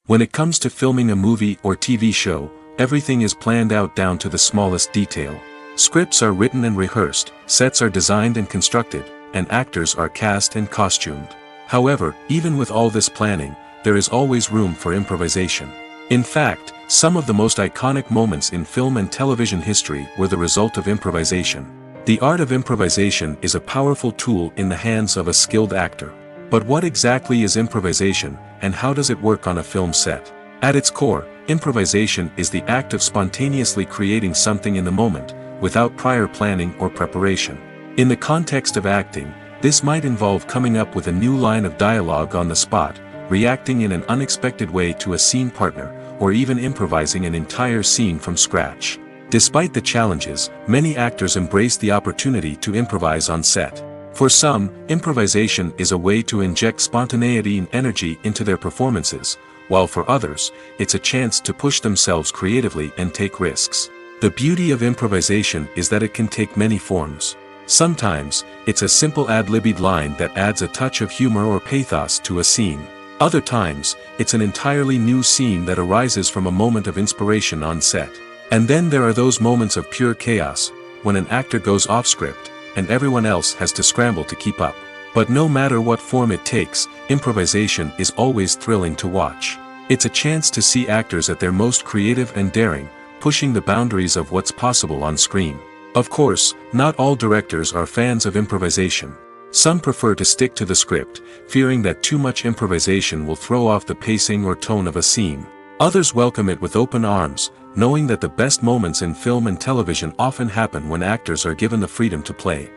When it comes to filming a movie or TV show, everything is planned out down to the smallest detail. Scripts are written and rehearsed, sets are designed and constructed, and actors are cast and costumed. However, even with all this planning, there is always room for improvisation. In fact, some of the most iconic moments in film and television history were the result of improvisation. The art of improvisation is a powerful tool in the hands of a skilled actor. But what exactly is improvisation, and how does it work on a film set? At its core, improvisation is the act of spontaneously creating something in the moment, without prior planning or preparation. In the context of acting, this might involve coming up with a new line of dialogue on the spot, reacting in an unexpected way to a scene partner, or even improvising an entire scene from scratch. Despite the challenges, many actors embrace the opportunity to improvise on set. For some, improvisation is a way to inject spontaneity and energy into their performances, while for others, it's a chance to push themselves creatively and take risks. The beauty of improvisation is that it can take many forms. Sometimes, it's a simple ad-libbed line that adds a touch of humor or pathos to a scene. Other times, it's an entirely new scene that arises from a moment of inspiration on set. And then there are those moments of pure chaos, when an actor goes off script, and everyone else has to scramble to keep up. But no matter what form it takes, improvisation is always thrilling to watch. It's a chance to see actors at their most creative and daring, pushing the boundaries of what's possible on screen. Of course, not all directors are fans of improvisation. Some prefer to stick to the script, fearing that too much improvisation will throw off the pacing or tone of a scene. Others welcome it with open arms, knowing that the best moments in film and television often happen when actors are given the freedom to play.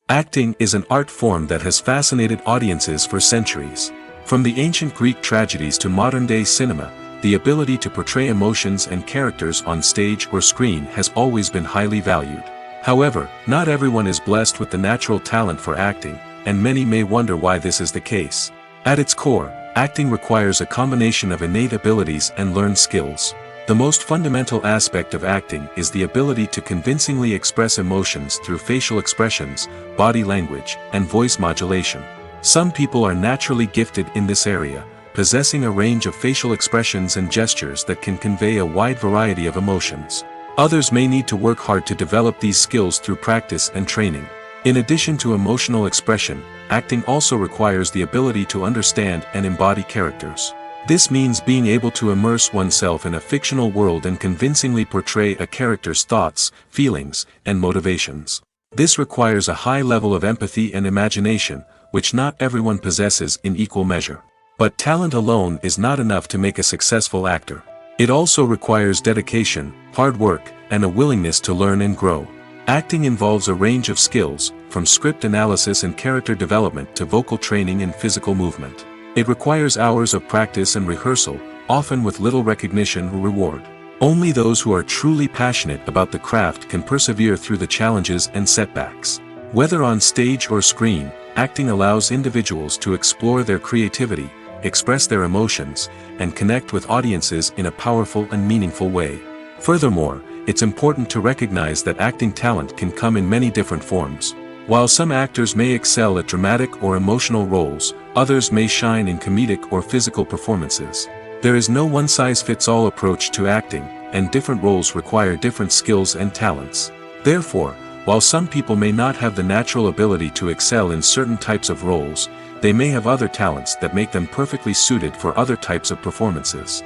Acting is an art form that has fascinated audiences for centuries. From the ancient Greek tragedies to modern-day cinema, the ability to portray emotions and characters on stage or screen has always been highly valued. However, not everyone is blessed with the natural talent for acting, and many may wonder why this is the case. At its core, acting requires a combination of innate abilities and learned skills. The most fundamental aspect of acting is the ability to convincingly express emotions through facial expressions, body language, and voice modulation. Some people are naturally gifted in this area, possessing a range of facial expressions and gestures that can convey a wide variety of emotions. Others may need to work hard to develop these skills through practice and training. In addition to emotional expression, acting also requires the ability to understand and embody characters. This means being able to immerse oneself in a fictional world and convincingly portray a character's thoughts, feelings, and motivations. This requires a high level of empathy and imagination, which not everyone possesses in equal measure. But talent alone is not enough to make a successful actor. It also requires dedication, hard work, and a willingness to learn and grow. Acting involves a range of skills, from script analysis and character development to vocal training and physical movement. It requires hours of practice and rehearsal, often with little recognition or reward. Only those who are truly passionate about the craft can persevere through the challenges and setbacks. Whether on stage or screen, acting allows individuals to explore their creativity, express their emotions, and connect with audiences in a powerful and meaningful way. Furthermore, it's important to recognize that acting talent can come in many different forms. While some actors may excel at dramatic or emotional roles, others may shine in comedic or physical performances. There is no one-size-fits-all approach to acting, and different roles require different skills and talents. Therefore, while some people may not have the natural ability to excel in certain types of roles, they may have other talents that make them perfectly suited for other types of performances.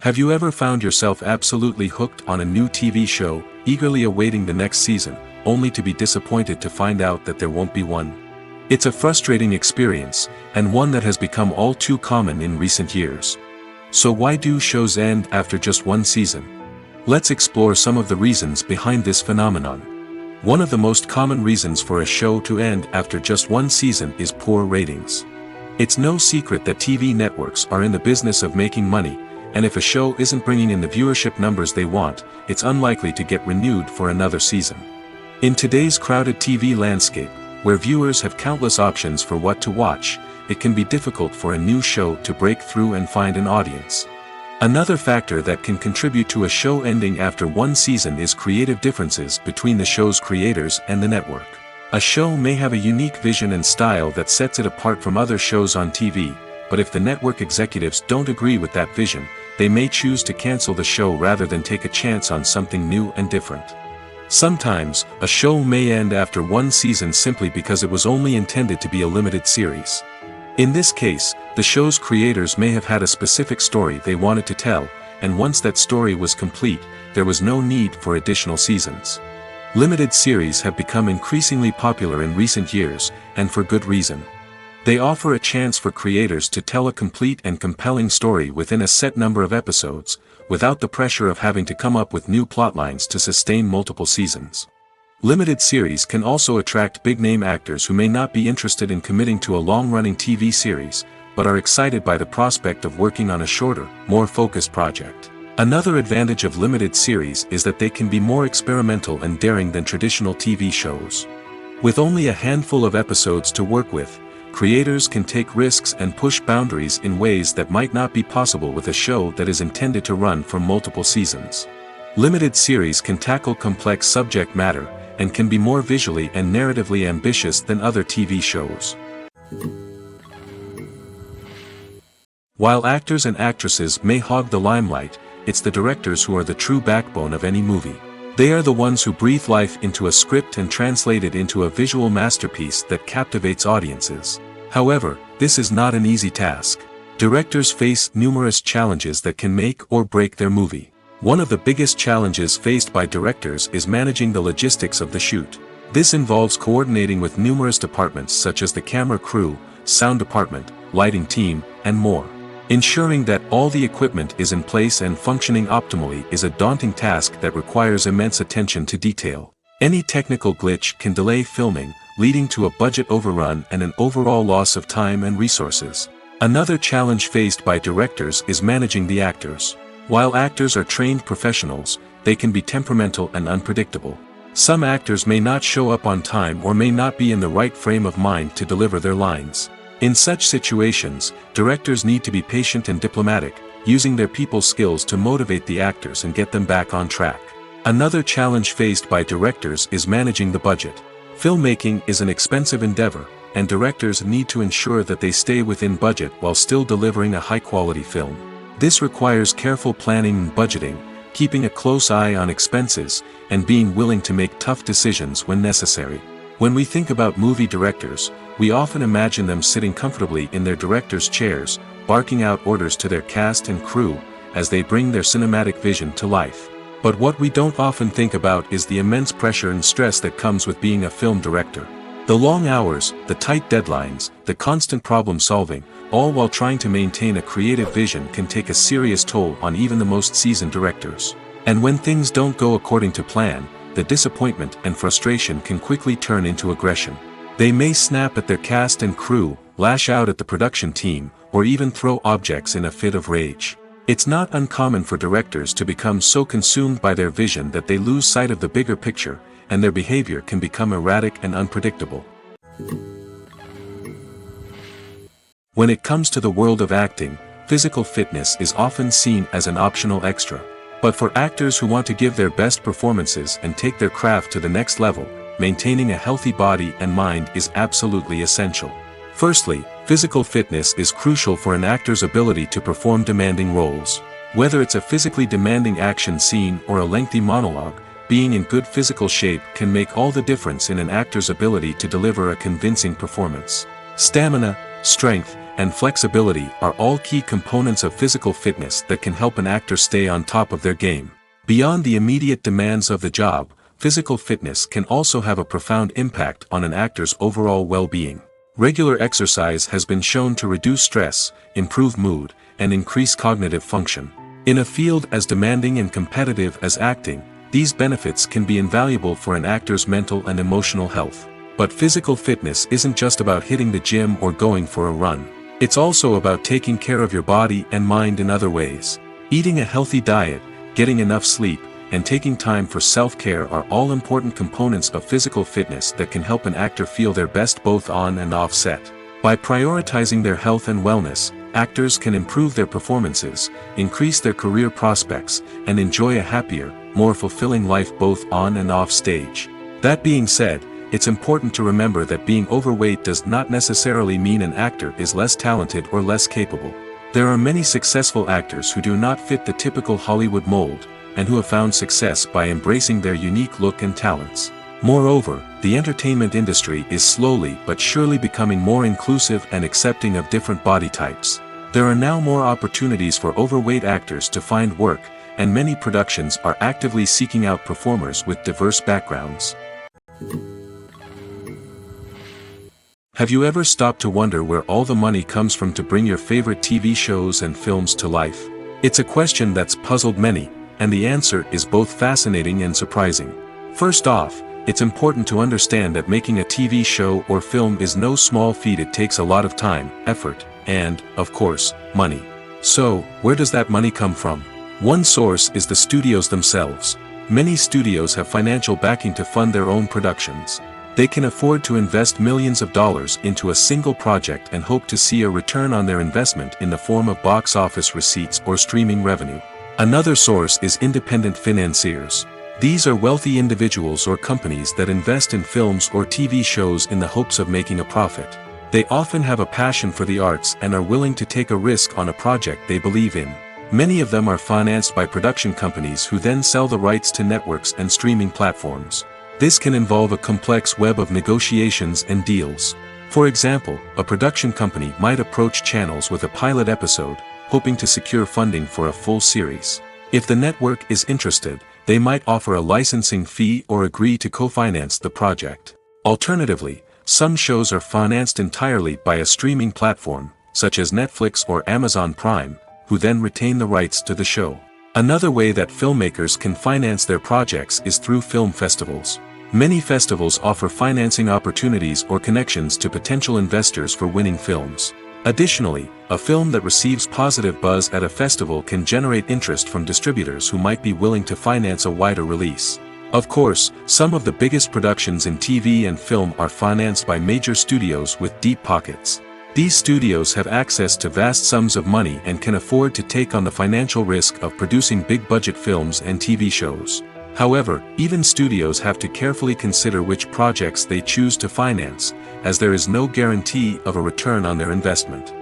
Have you ever found yourself absolutely hooked on a new TV show, eagerly awaiting the next season, only to be disappointed to find out that there won't be one? It's a frustrating experience, and one that has become all too common in recent years. So why do shows end after just one season? Let's explore some of the reasons behind this phenomenon. One of the most common reasons for a show to end after just one season is poor ratings. It's no secret that TV networks are in the business of making money, and if a show isn't bringing in the viewership numbers they want, it's unlikely to get renewed for another season. In today's crowded TV landscape, where viewers have countless options for what to watch, it can be difficult for a new show to break through and find an audience. Another factor that can contribute to a show ending after one season is creative differences between the show's creators and the network. A show may have a unique vision and style that sets it apart from other shows on TV, but if the network executives don't agree with that vision, they may choose to cancel the show rather than take a chance on something new and different. Sometimes, a show may end after one season simply because it was only intended to be a limited series. In this case, the show's creators may have had a specific story they wanted to tell, and once that story was complete, there was no need for additional seasons. Limited series have become increasingly popular in recent years, and for good reason. They offer a chance for creators to tell a complete and compelling story within a set number of episodes, without the pressure of having to come up with new plotlines to sustain multiple seasons. Limited series can also attract big-name actors who may not be interested in committing to a long-running TV series, but are excited by the prospect of working on a shorter, more focused project. Another advantage of limited series is that they can be more experimental and daring than traditional TV shows. With only a handful of episodes to work with, creators can take risks and push boundaries in ways that might not be possible with a show that is intended to run for multiple seasons. Limited series can tackle complex subject matter, and can be more visually and narratively ambitious than other TV shows. While actors and actresses may hog the limelight, it's the directors who are the true backbone of any movie. They are the ones who breathe life into a script and translate it into a visual masterpiece that captivates audiences. However, this is not an easy task. Directors face numerous challenges that can make or break their movie. One of the biggest challenges faced by directors is managing the logistics of the shoot. This involves coordinating with numerous departments such as the camera crew, sound department, lighting team, and more. Ensuring that all the equipment is in place and functioning optimally is a daunting task that requires immense attention to detail. Any technical glitch can delay filming, leading to a budget overrun and an overall loss of time and resources. Another challenge faced by directors is managing the actors. While actors are trained professionals, they can be temperamental and unpredictable. Some actors may not show up on time or may not be in the right frame of mind to deliver their lines. In such situations, directors need to be patient and diplomatic, using their people skills to motivate the actors and get them back on track. Another challenge faced by directors is managing the budget. Filmmaking is an expensive endeavor, and directors need to ensure that they stay within budget while still delivering a high-quality film. This requires careful planning and budgeting, keeping a close eye on expenses, and being willing to make tough decisions when necessary. When we think about movie directors, we often imagine them sitting comfortably in their director's chairs, barking out orders to their cast and crew, as they bring their cinematic vision to life. But what we don't often think about is the immense pressure and stress that comes with being a film director. The long hours, the tight deadlines, the constant problem-solving, all while trying to maintain a creative vision can take a serious toll on even the most seasoned directors. And when things don't go according to plan, the disappointment and frustration can quickly turn into aggression. They may snap at their cast and crew, lash out at the production team, or even throw objects in a fit of rage. It's not uncommon for directors to become so consumed by their vision that they lose sight of the bigger picture, and their behavior can become erratic and unpredictable. When it comes to the world of acting, physical fitness is often seen as an optional extra. But for actors who want to give their best performances and take their craft to the next level, maintaining a healthy body and mind is absolutely essential. Firstly, physical fitness is crucial for an actor's ability to perform demanding roles. Whether it's a physically demanding action scene or a lengthy monologue, being in good physical shape can make all the difference in an actor's ability to deliver a convincing performance. Stamina, strength, and flexibility are all key components of physical fitness that can help an actor stay on top of their game. Beyond the immediate demands of the job, physical fitness can also have a profound impact on an actor's overall well-being. Regular exercise has been shown to reduce stress, improve mood, and increase cognitive function. In a field as demanding and competitive as acting, these benefits can be invaluable for an actor's mental and emotional health. But physical fitness isn't just about hitting the gym or going for a run. It's also about taking care of your body and mind in other ways. Eating a healthy diet, getting enough sleep, and taking time for self-care are all important components of physical fitness that can help an actor feel their best both on and off set. By prioritizing their health and wellness, actors can improve their performances, increase their career prospects, and enjoy a happier, more fulfilling life both on and off stage. That being said, it's important to remember that being overweight does not necessarily mean an actor is less talented or less capable. There are many successful actors who do not fit the typical Hollywood mold, and who have found success by embracing their unique look and talents. Moreover, the entertainment industry is slowly but surely becoming more inclusive and accepting of different body types. There are now more opportunities for overweight actors to find work, and many productions are actively seeking out performers with diverse backgrounds. Have you ever stopped to wonder where all the money comes from to bring your favorite TV shows and films to life? It's a question that's puzzled many, and the answer is both fascinating and surprising. First off, it's important to understand that making a TV show or film is no small feat. It takes a lot of time, effort, and, of course, money. So, where does that money come from? One source is the studios themselves. Many studios have financial backing to fund their own productions. They can afford to invest millions of dollars into a single project and hope to see a return on their investment in the form of box office receipts or streaming revenue. Another source is independent financiers. These are wealthy individuals or companies that invest in films or TV shows in the hopes of making a profit. They often have a passion for the arts and are willing to take a risk on a project they believe in. Many of them are financed by production companies who then sell the rights to networks and streaming platforms. This can involve a complex web of negotiations and deals. For example, a production company might approach channels with a pilot episode, hoping to secure funding for a full series. If the network is interested, they might offer a licensing fee or agree to co-finance the project. Alternatively, some shows are financed entirely by a streaming platform, such as Netflix or Amazon Prime, who then retain the rights to the show. Another way that filmmakers can finance their projects is through film festivals. Many festivals offer financing opportunities or connections to potential investors for winning films. Additionally, a film that receives positive buzz at a festival can generate interest from distributors who might be willing to finance a wider release. Of course, some of the biggest productions in TV and film are financed by major studios with deep pockets. These studios have access to vast sums of money and can afford to take on the financial risk of producing big-budget films and TV shows. However, even studios have to carefully consider which projects they choose to finance, as there is no guarantee of a return on their investment.